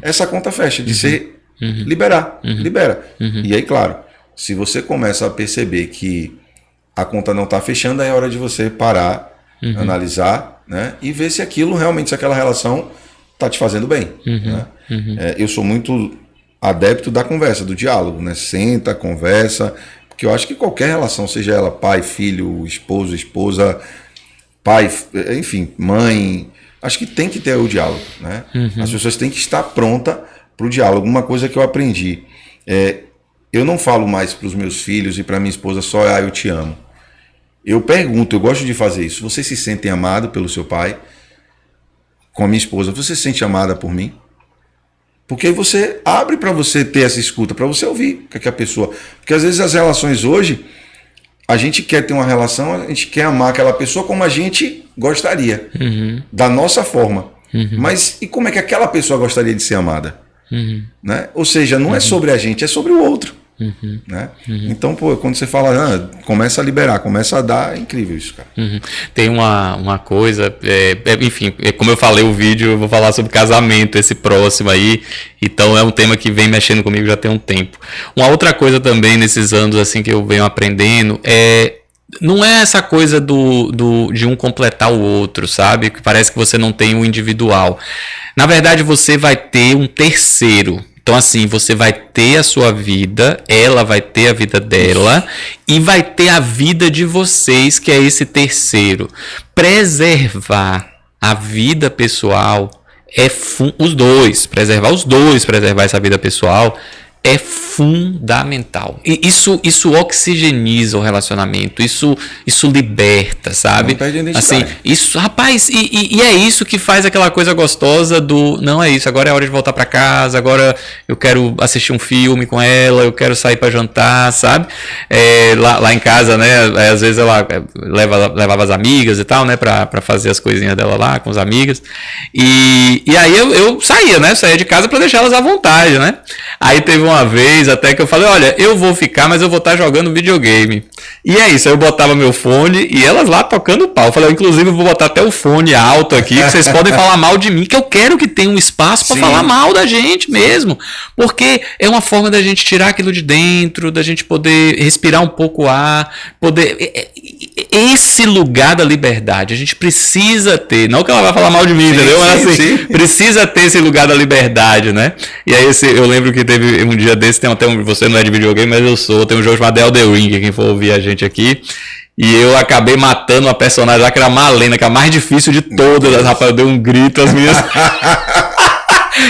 Essa conta fecha de ser liberar, libera. E aí, claro, se você começa a perceber que a conta não está fechando, aí é hora de você parar, analisar, né? E ver se aquilo realmente, se aquela relação está te fazendo bem. Né? Eu sou muito adepto da conversa, do diálogo, né? Senta, conversa, porque eu acho que qualquer relação, seja ela pai, filho, esposo, esposa, pai, enfim, mãe, acho que tem que ter o diálogo, né? As pessoas têm que estar prontas para o diálogo. Uma coisa que eu aprendi, eu não falo mais para os meus filhos e para minha esposa só, eu te amo. Eu pergunto, eu gosto de fazer isso. Você se sente amado pelo seu pai? Com a minha esposa, você se sente amada por mim? Porque aí você abre para você ter essa escuta, para você ouvir o que a pessoa... Porque às vezes as relações hoje, a gente quer ter uma relação, a gente quer amar aquela pessoa como a gente gostaria, da nossa forma. Mas e como é que aquela pessoa gostaria de ser amada? Né? Ou seja, não é sobre a gente, é sobre o outro. Né? Então, pô, quando você fala, começa a liberar, começa a dar, é incrível isso, cara. Tem uma coisa, enfim, como eu falei o vídeo, eu vou falar sobre casamento, esse próximo aí, então é um tema que vem mexendo comigo já tem um tempo. Uma outra coisa também nesses anos assim que eu venho aprendendo é não é essa coisa de um completar o outro, sabe? Que parece que você não tem o individual. Na verdade, você vai ter um terceiro. Então, assim, você vai ter a sua vida, ela vai ter a vida dela e vai ter a vida de vocês, que é esse terceiro. Preservar a vida pessoal preservar essa vida pessoal é fundamental. E isso oxigeniza o relacionamento, isso liberta, sabe? Não perde a identidade. Assim, isso, rapaz, e é isso que faz aquela coisa gostosa não é isso, agora é hora de voltar para casa, agora eu quero assistir um filme com ela, eu quero sair para jantar, sabe? Lá em casa, né, às vezes ela levava as amigas e tal, né, para fazer as coisinhas dela lá com as amigas, e aí eu saía de casa para deixar elas à vontade, né? Aí teve uma vez até que eu falei, olha, eu vou ficar, mas eu vou estar jogando videogame. E é isso, aí eu botava meu fone e elas lá tocando pau. Eu falei, inclusive eu vou botar até o fone alto aqui, que vocês podem falar mal de mim, que eu quero que tenha um espaço para falar mal da gente mesmo. Porque é uma forma da gente tirar aquilo de dentro, da gente poder respirar um pouco o ar, esse lugar da liberdade, a gente precisa ter, não que ela vai falar mal de mim, entendeu? Mas assim, precisa ter esse lugar da liberdade, né? E aí eu lembro que teve um dia desse, tem até você não é de videogame, mas tem um jogo chamado Elden Ring, quem for ouvir a gente aqui, e eu acabei matando uma personagem lá que era a Malena, que é a mais difícil de todas, rapaz, eu dei um grito, as meninas...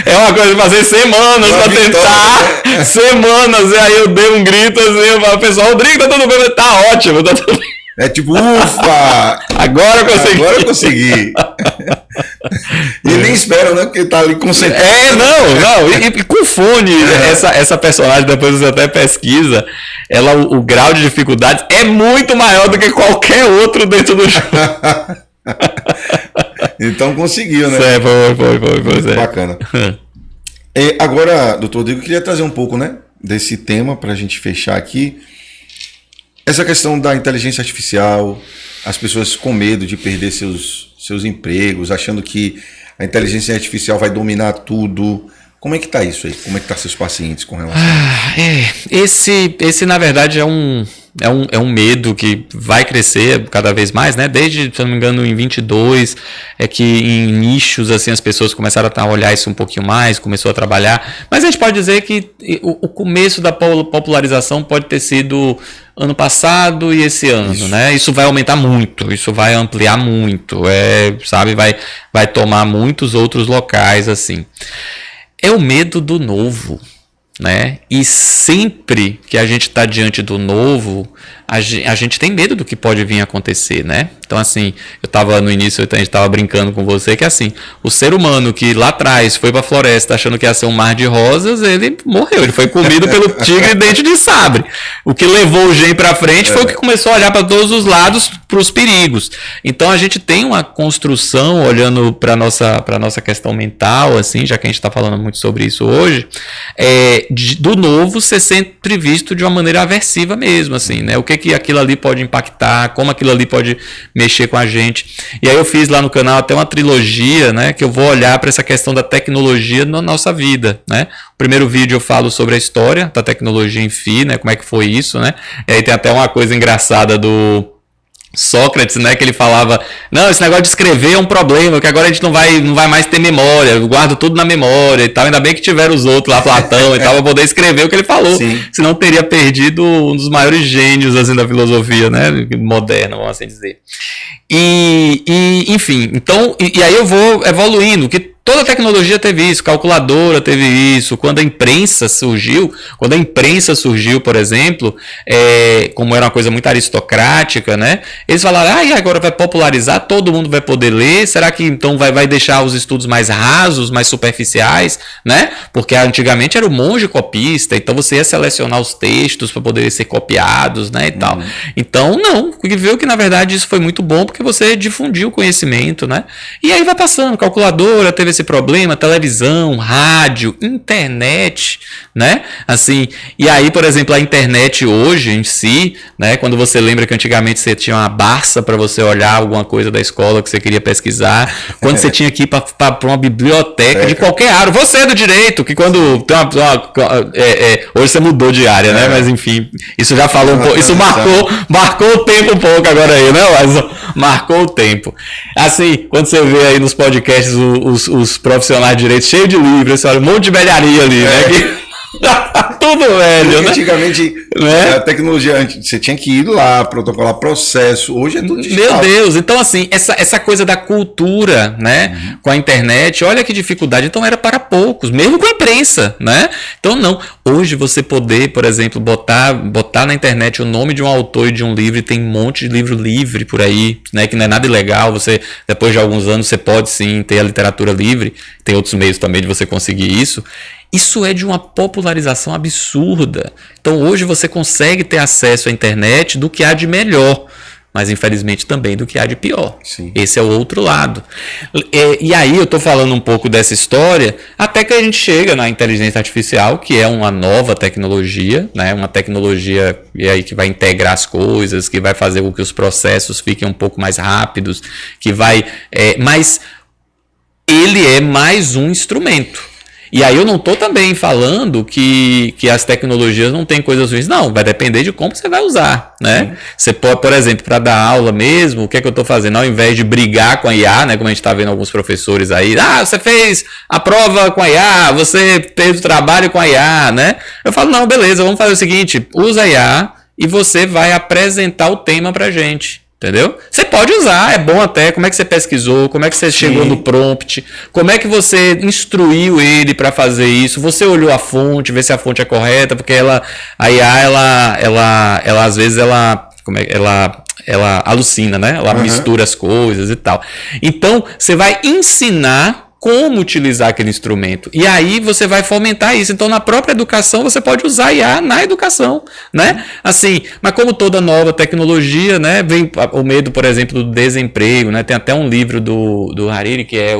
É uma coisa de fazer semanas pra tentar, semanas, e aí eu dei um grito assim, o pessoal, Rodrigo, tá tudo bem? Tá ótimo, tá tudo bem. É tipo, ufa! Agora eu consegui. E nem esperam, né? Porque tá ali concentrado. Não. E com fone, essa personagem, depois você até pesquisa, o grau de dificuldade é muito maior do que qualquer outro dentro do jogo. Então conseguiu, né? Foi. Bacana. Agora, doutor Rodrigo, eu queria trazer um pouco, né, desse tema pra gente fechar aqui. Essa questão da inteligência artificial, as pessoas com medo de perder seus empregos, achando que a inteligência artificial vai dominar tudo. Como é que tá isso aí? Como é que tá seus pacientes com relação a isso? Esse na verdade é um medo que vai crescer cada vez mais, né? Desde, se não me engano, em 22, é que em nichos assim as pessoas começaram a olhar isso um pouquinho mais, começou a trabalhar. Mas a gente pode dizer que o começo da popularização pode ter sido ano passado e esse ano, né? Isso vai aumentar muito, isso vai ampliar muito, sabe? Vai tomar muitos outros locais, assim. É o medo do novo, né? E sempre que a gente está diante do novo, a gente tem medo do que pode vir a acontecer, né? Então, assim, no início, a gente estava brincando com você que, assim, o ser humano que lá atrás foi para a floresta achando que ia ser um mar de rosas, ele morreu, ele foi comido pelo tigre dente de sabre. O que levou o gen para frente foi o que começou a olhar para todos os lados, para os perigos. Então, a gente tem uma construção, olhando para nossa questão mental, assim, já que a gente está falando muito sobre isso hoje, do novo ser sempre visto de uma maneira aversiva mesmo, assim, né? O que aquilo ali pode impactar, como aquilo ali pode mexer com a gente. E aí eu fiz lá no canal até uma trilogia, né, que eu vou olhar para essa questão da tecnologia na nossa vida, né? O primeiro vídeo eu falo sobre a história da tecnologia em si, né, como é que foi isso, né? E aí tem até uma coisa engraçada do Sócrates, né, que ele falava, não, esse negócio de escrever é um problema, que agora a gente não vai mais ter memória, eu guardo tudo na memória e tal, ainda bem que tiveram os outros lá, Platão e tal, pra poder escrever o que ele falou. Sim. Senão teria perdido um dos maiores gênios, assim, da filosofia, né, moderna, vamos assim dizer. Enfim, então, e aí eu vou evoluindo, que toda a tecnologia teve isso, calculadora teve isso, quando a imprensa surgiu, por exemplo, como era uma coisa muito aristocrática, né? Eles falaram, e agora vai popularizar, todo mundo vai poder ler, será que então vai deixar os estudos mais rasos, mais superficiais, né? Porque antigamente era o monge copista, então você ia selecionar os textos para poderem ser copiados, né, e tal. Então, não, viu que na verdade isso foi muito bom, porque você difundiu o conhecimento, né? E aí vai passando, calculadora, teve esse esse problema, televisão, rádio, internet, né? Assim, e aí, por exemplo, a internet hoje em si, né? Quando você lembra que antigamente você tinha uma Barça para você olhar alguma coisa da escola que você queria pesquisar, quando você tinha que ir para uma biblioteca de qualquer área, você é do direito, que quando tem hoje você mudou de área, né? Mas enfim, isso já falou um pouco, isso marcou o tempo um pouco agora aí, né? Mas marcou o tempo. Assim, quando você vê aí nos podcasts os profissionais de direito cheios de livros, você olha um monte de velharia ali, né? Tudo velho, né? Antigamente, né? A tecnologia, você tinha que ir lá, protocolar processo. Hoje é tudo digital. Meu Deus, então assim, essa coisa da cultura, né? Com a internet, olha que dificuldade. Então era para poucos, mesmo com a imprensa, né? Então não. Hoje você poder, por exemplo, botar na internet o nome de um autor e de um livro, e tem um monte de livro livre por aí, né? Que não é nada ilegal. Você, depois de alguns anos, você pode sim ter a literatura livre. Tem outros meios também de você conseguir isso. Isso é de uma popularização absurda. Então hoje você consegue ter acesso à internet do que há de melhor, mas infelizmente também do que há de pior. Sim. Esse é o outro lado. E aí eu estou falando um pouco dessa história até que a gente chega na inteligência artificial, que é uma nova tecnologia, né? Uma tecnologia e aí que vai integrar as coisas, que vai fazer com que os processos fiquem um pouco mais rápidos, que vai... mas ele é mais um instrumento. E aí eu não estou também falando que as tecnologias não têm coisas ruins. Não, vai depender de como você vai usar, né? Você pode, por exemplo, para dar aula mesmo, o que é que eu estou fazendo? Ao invés de brigar com a IA, né? Como a gente está vendo alguns professores aí. Você fez a prova com a IA, você fez o trabalho com a IA, né? Eu falo, não, beleza, vamos fazer o seguinte, usa a IA e você vai apresentar o tema pra gente. Entendeu? Você pode usar, é bom até. Como é que você pesquisou? Como é que você chegou no prompt? Como é que você instruiu ele para fazer isso? Você olhou a fonte, vê se a fonte é correta, porque a IA, ela às vezes ela alucina, né? Ela mistura as coisas e tal. Então, você vai ensinar como utilizar aquele instrumento. E aí você vai fomentar isso. Então, na própria educação, você pode usar IA na educação, né? Assim, mas como toda nova tecnologia, né? Vem o medo, por exemplo, do desemprego, né? Tem até um livro do Hariri, que é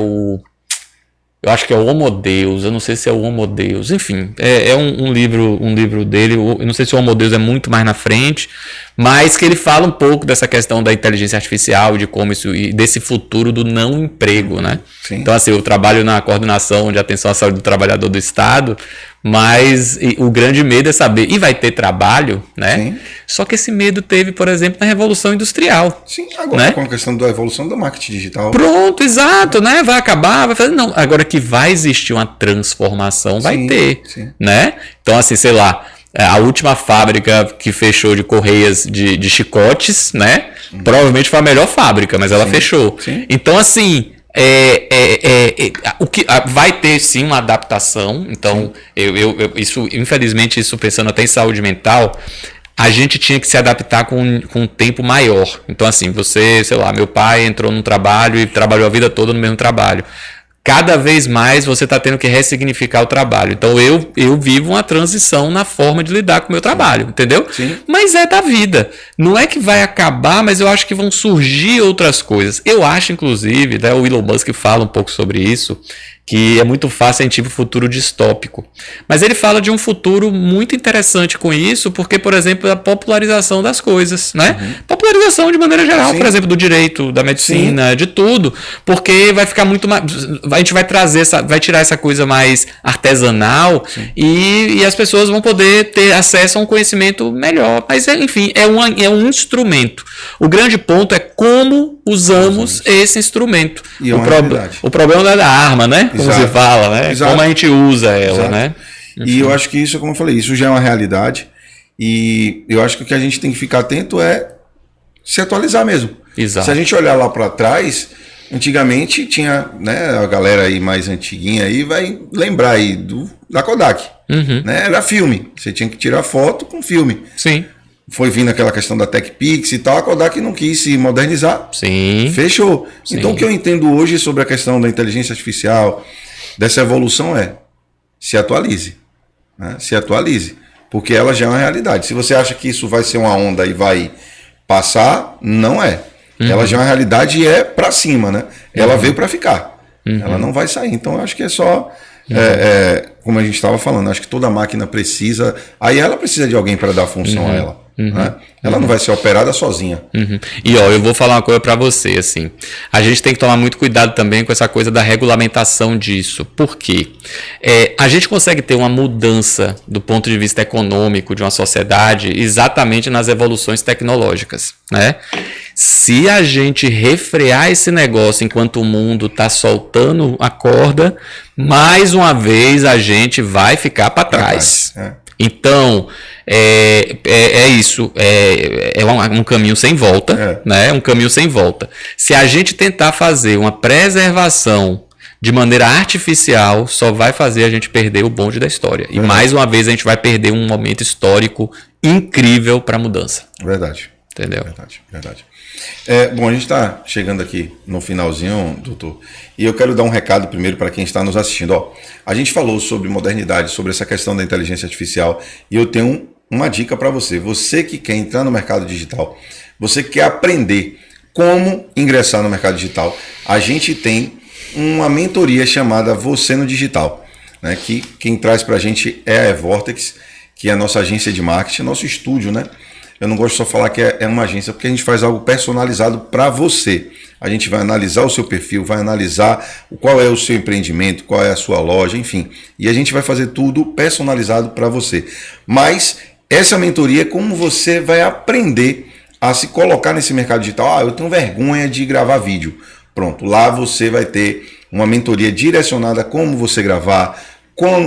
eu acho que é o Homo Deus, eu não sei se é o Homo Deus, enfim, é um livro dele, eu não sei se o Homo Deus é muito mais na frente, mas que ele fala um pouco dessa questão da inteligência artificial, de como isso, e desse futuro do não emprego, né? Sim. Então, assim, eu trabalho na coordenação de atenção à saúde do trabalhador do Estado, mas o grande medo é saber, e vai ter trabalho, né? Sim. Só que esse medo teve, por exemplo, na Revolução Industrial. Sim, agora né? Com a questão da evolução do marketing digital. Pronto, exato, né? Vai acabar, vai fazer... Não, agora que vai existir uma transformação, vai ter, né? Então, assim, sei lá, a última fábrica que fechou de correias de chicotes, né? Provavelmente foi a melhor fábrica, mas ela fechou. Sim. Então, assim... o que vai ter sim uma adaptação. Então isso, infelizmente, isso pensando até em saúde mental, a gente tinha que se adaptar com um tempo maior. Então assim, você, sei lá, meu pai entrou num trabalho e trabalhou a vida toda no mesmo trabalho. Cada vez mais você está tendo que ressignificar o trabalho. Então eu vivo uma transição na forma de lidar com o meu trabalho, entendeu? Sim. Mas é da vida. Não é que vai acabar, mas eu acho que vão surgir outras coisas. Eu acho, inclusive, né, o Elon Musk fala um pouco sobre isso, que é muito fácil a gente ir para o futuro distópico. Mas ele fala de um futuro muito interessante com isso, porque, por exemplo, a popularização das coisas, né? Popularização de maneira geral, por exemplo, do direito, da medicina, de tudo. Porque vai ficar muito mais... A gente vai trazer vai tirar essa coisa mais artesanal e as pessoas vão poder ter acesso a um conhecimento melhor. Mas, enfim, é um instrumento. O grande ponto é como usamos esse instrumento. E o problema é da arma, né? Como se fala, né? Exato. Como a gente usa ela, né? Enfim. E eu acho que isso, como eu falei, isso já é uma realidade. E eu acho que o que a gente tem que ficar atento é se atualizar mesmo. Exato. Se a gente olhar lá para trás, antigamente tinha, né, a galera aí mais antiguinha aí vai lembrar aí da Kodak. Né? Era filme. Você tinha que tirar foto com filme. Sim. Foi vindo aquela questão da TechPix e tal, a Kodak não quis se modernizar. Sim. Fechou. Sim. Então o que eu entendo hoje sobre a questão da inteligência artificial, dessa evolução se atualize. Né? Se atualize. Porque ela já é uma realidade. Se você acha que isso vai ser uma onda e vai passar, não é. Ela já é uma realidade e é para cima, né? Ela veio para ficar. Ela não vai sair. Então, eu acho que é só... como a gente estava falando, acho que toda máquina precisa... Aí ela precisa de alguém para dar função a ela. Né? Ela não vai ser operada sozinha. E ó, eu vou falar uma coisa para você, assim, a gente tem que tomar muito cuidado também com essa coisa da regulamentação disso. Por quê? A gente consegue ter uma mudança do ponto de vista econômico de uma sociedade exatamente nas evoluções tecnológicas, né? Se a gente refrear esse negócio enquanto o mundo está soltando a corda, mais uma vez a gente vai ficar para trás. Então, é isso, é um caminho sem volta, né? Um caminho sem volta. Se a gente tentar fazer uma preservação de maneira artificial, só vai fazer a gente perder o bonde da história. E mais uma vez a gente vai perder um momento histórico incrível para a mudança. Verdade. Entendeu? Verdade. Bom, a gente está chegando aqui no finalzinho, doutor, e eu quero dar um recado primeiro para quem está nos assistindo. Ó, a gente falou sobre modernidade, sobre essa questão da inteligência artificial, e eu tenho uma dica para você. Você que quer entrar no mercado digital, você que quer aprender como ingressar no mercado digital, a gente tem uma mentoria chamada Você no Digital, né? Que quem traz para a gente é a Vortex, que é a nossa agência de marketing, nosso estúdio, né? Eu não gosto só de falar que é uma agência, porque a gente faz algo personalizado para você. A gente vai analisar o seu perfil, vai analisar qual é o seu empreendimento, qual é a sua loja, enfim. E a gente vai fazer tudo personalizado para você. Mas essa mentoria é como você vai aprender a se colocar nesse mercado digital. Eu tenho vergonha de gravar vídeo. Pronto, lá você vai ter uma mentoria direcionada a como você gravar,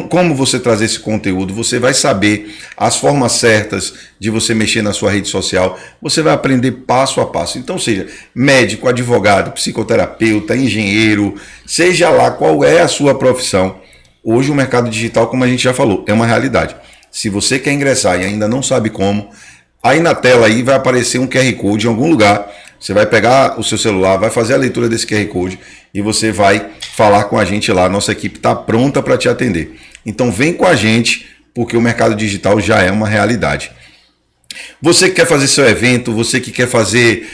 como você trazer esse conteúdo, você vai saber as formas certas de você mexer na sua rede social, você vai aprender passo a passo. Então, seja médico, advogado, psicoterapeuta, engenheiro, seja lá qual é a sua profissão, hoje o mercado digital, como a gente já falou, é uma realidade. Se você quer ingressar e ainda não sabe como, aí na tela aí vai aparecer um QR Code em algum lugar. Você vai pegar o seu celular, vai fazer a leitura desse QR Code e você vai falar com a gente lá. Nossa equipe está pronta para te atender. Então vem com a gente, porque o mercado digital já é uma realidade. Você que quer fazer seu evento, você que quer fazer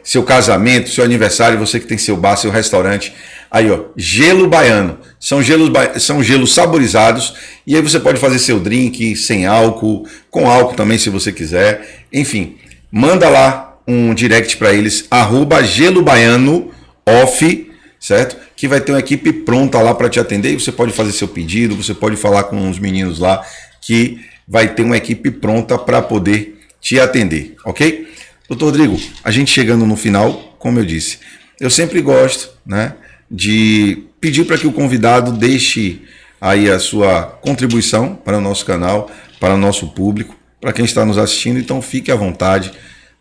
seu casamento, seu aniversário, você que tem seu bar, seu restaurante, aí ó, Gelo Baiano. São gelos saborizados e aí você pode fazer seu drink sem álcool, com álcool também se você quiser. Enfim, manda lá um direct para eles, @gelobaianooff, certo? Que vai ter uma equipe pronta lá para te atender e você pode fazer seu pedido, você pode falar com os meninos lá que vai ter uma equipe pronta para poder te atender, ok? Doutor Rodrigo, a gente chegando no final, como eu disse, eu sempre gosto, né, de pedir para que o convidado deixe aí a sua contribuição para o nosso canal, para o nosso público, para quem está nos assistindo, então fique à vontade,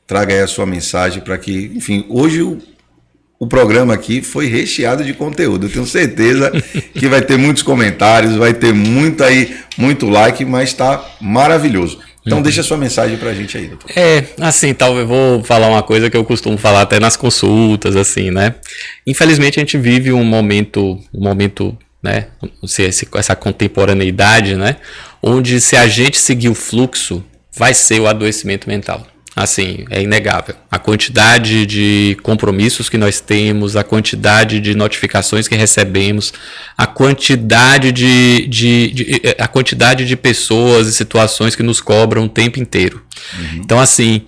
traga aí a sua mensagem para que, enfim, hoje o programa aqui foi recheado de conteúdo. Eu tenho certeza que vai ter muitos comentários, vai ter muito like, mas está maravilhoso. Então deixa a sua mensagem para a gente aí, doutor. Assim, talvez eu vou falar uma coisa que eu costumo falar até nas consultas, assim, né? Infelizmente a gente vive um momento, né? Essa contemporaneidade, né? Onde se a gente seguir o fluxo, vai ser o adoecimento mental. Assim, é inegável. A quantidade de compromissos que nós temos, a quantidade de notificações que recebemos, a quantidade de pessoas e situações que nos cobram o tempo inteiro. Então, assim,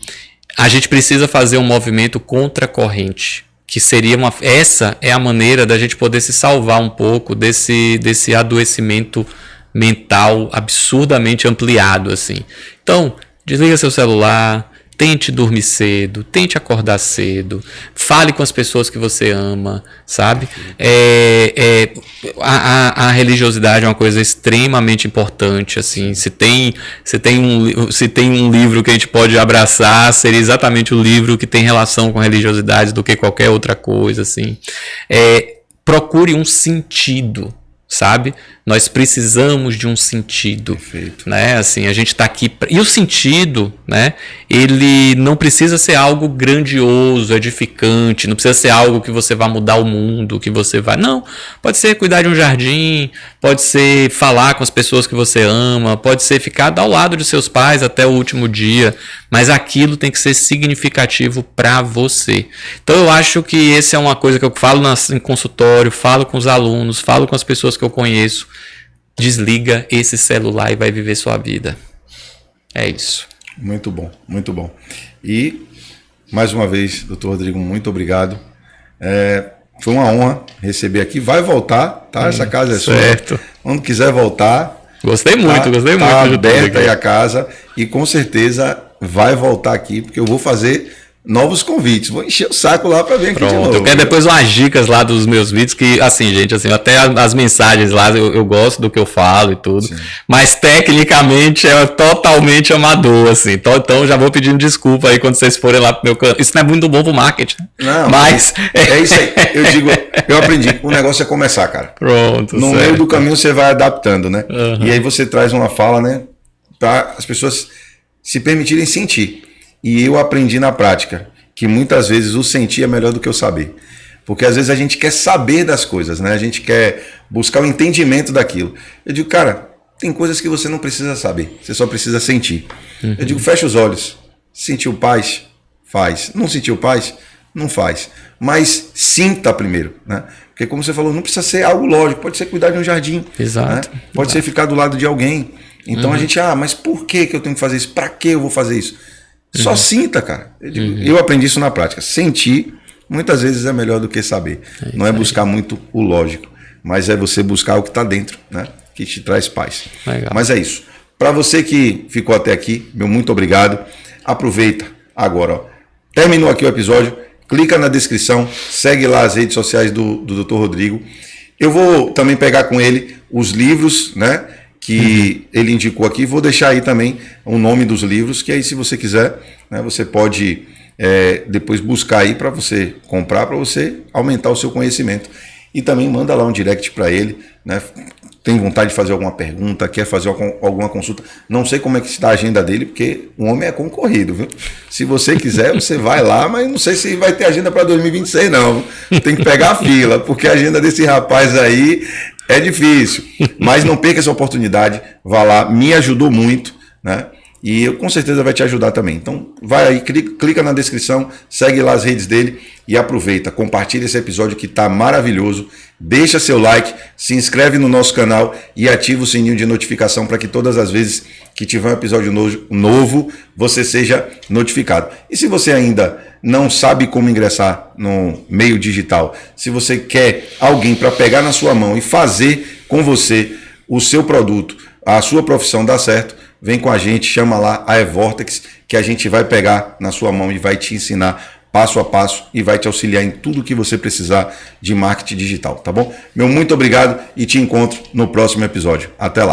a gente precisa fazer um movimento contracorrente, que seria essa é a maneira da gente poder se salvar um pouco desse adoecimento mental absurdamente ampliado, assim. Então, desliga seu celular, tente dormir cedo, tente acordar cedo, fale com as pessoas que você ama, sabe? A religiosidade é uma coisa extremamente importante, assim. Se tem um livro que a gente pode abraçar, seria exatamente o livro que tem relação com a religiosidade do que qualquer outra coisa, assim. Procure um sentido, sabe? Nós precisamos de um sentido. Perfeito. Né? Assim, a gente está aqui... E o sentido, né? Ele não precisa ser algo grandioso, edificante, não precisa ser algo que você vai mudar o mundo, que você vai... Não, pode ser cuidar de um jardim, pode ser falar com as pessoas que você ama, pode ser ficar ao lado de seus pais até o último dia, mas aquilo tem que ser significativo para você. Então eu acho que essa é uma coisa que eu falo em consultório, falo com os alunos, falo com as pessoas que eu conheço. Desliga esse celular e vai viver sua vida. É isso. Muito bom, muito bom. E, mais uma vez, Dr. Rodrigo, muito obrigado. Foi uma honra receber aqui. Vai voltar, tá? Essa casa é certo. Sua. Quando quiser voltar... Gostei muito, gostei muito. Tá aberta aí a casa e com certeza vai voltar aqui, porque eu vou fazer novos convites. Vou encher o saco lá para vir aqui de novo. Eu quero depois umas dicas lá dos meus vídeos, que assim, gente, assim, até as mensagens lá, eu gosto do que eu falo e tudo, sim, mas tecnicamente é totalmente amador, assim. Então já vou pedindo desculpa aí quando vocês forem lá pro meu canal. Isso não é muito bom pro marketing. Não, mas é isso aí. Eu aprendi. O negócio é começar, cara. Pronto. No meio do caminho você vai adaptando, né? Uhum. E aí você traz uma fala, né? Para as pessoas se permitirem sentir. E eu aprendi na prática que muitas vezes o sentir é melhor do que o saber. Porque às vezes a gente quer saber das coisas, né? A gente quer buscar o entendimento daquilo. Eu digo, cara, tem coisas que você não precisa saber. Você só precisa sentir. Uhum. Eu digo, fecha os olhos. Sentiu paz? Faz. Não sentiu paz? Não faz. Mas sinta primeiro, né? Porque como você falou, não precisa ser algo lógico. Pode ser cuidar de um jardim. Exato. Né? Pode ser ficar do lado de alguém. Então a gente, mas por que eu tenho que fazer isso? Para que eu vou fazer isso? Só sinta, cara. Eu aprendi isso na prática. Sentir, muitas vezes, é melhor do que saber. Não é buscar muito o lógico, mas é você buscar o que está dentro, né? Que te traz paz. Legal. Mas é isso. Para você que ficou até aqui, meu muito obrigado. Aproveita agora. Ó. Terminou aqui o episódio. Clica na descrição. Segue lá as redes sociais do Dr. Rodrigo. Eu vou também pegar com ele os livros, né? Que ele indicou aqui, vou deixar aí também o nome dos livros, que aí se você quiser, né, você pode depois buscar aí para você comprar, para você aumentar o seu conhecimento. E também manda lá um direct para ele, né? Tem vontade de fazer alguma pergunta, quer fazer alguma consulta. Não sei como é que está a agenda dele, porque o homem é concorrido, viu? Se você quiser, você vai lá, mas não sei se vai ter agenda para 2026 não. Tem que pegar a fila, porque a agenda desse rapaz aí é difícil. Mas não perca essa oportunidade, vá lá, me ajudou muito, né? E eu com certeza vai te ajudar também. Então vai aí, clica na descrição, segue lá as redes dele e aproveita, compartilha esse episódio que está maravilhoso, deixa seu like, se inscreve no nosso canal e ativa o sininho de notificação para que todas as vezes que tiver um episódio novo, você seja notificado. E se você ainda não sabe como ingressar no meio digital, se você quer alguém para pegar na sua mão e fazer com você o seu produto, a sua profissão dar certo, vem com a gente, chama lá a eVortex, que a gente vai pegar na sua mão e vai te ensinar passo a passo e vai te auxiliar em tudo que você precisar de marketing digital, tá bom? Meu muito obrigado e te encontro no próximo episódio. Até lá!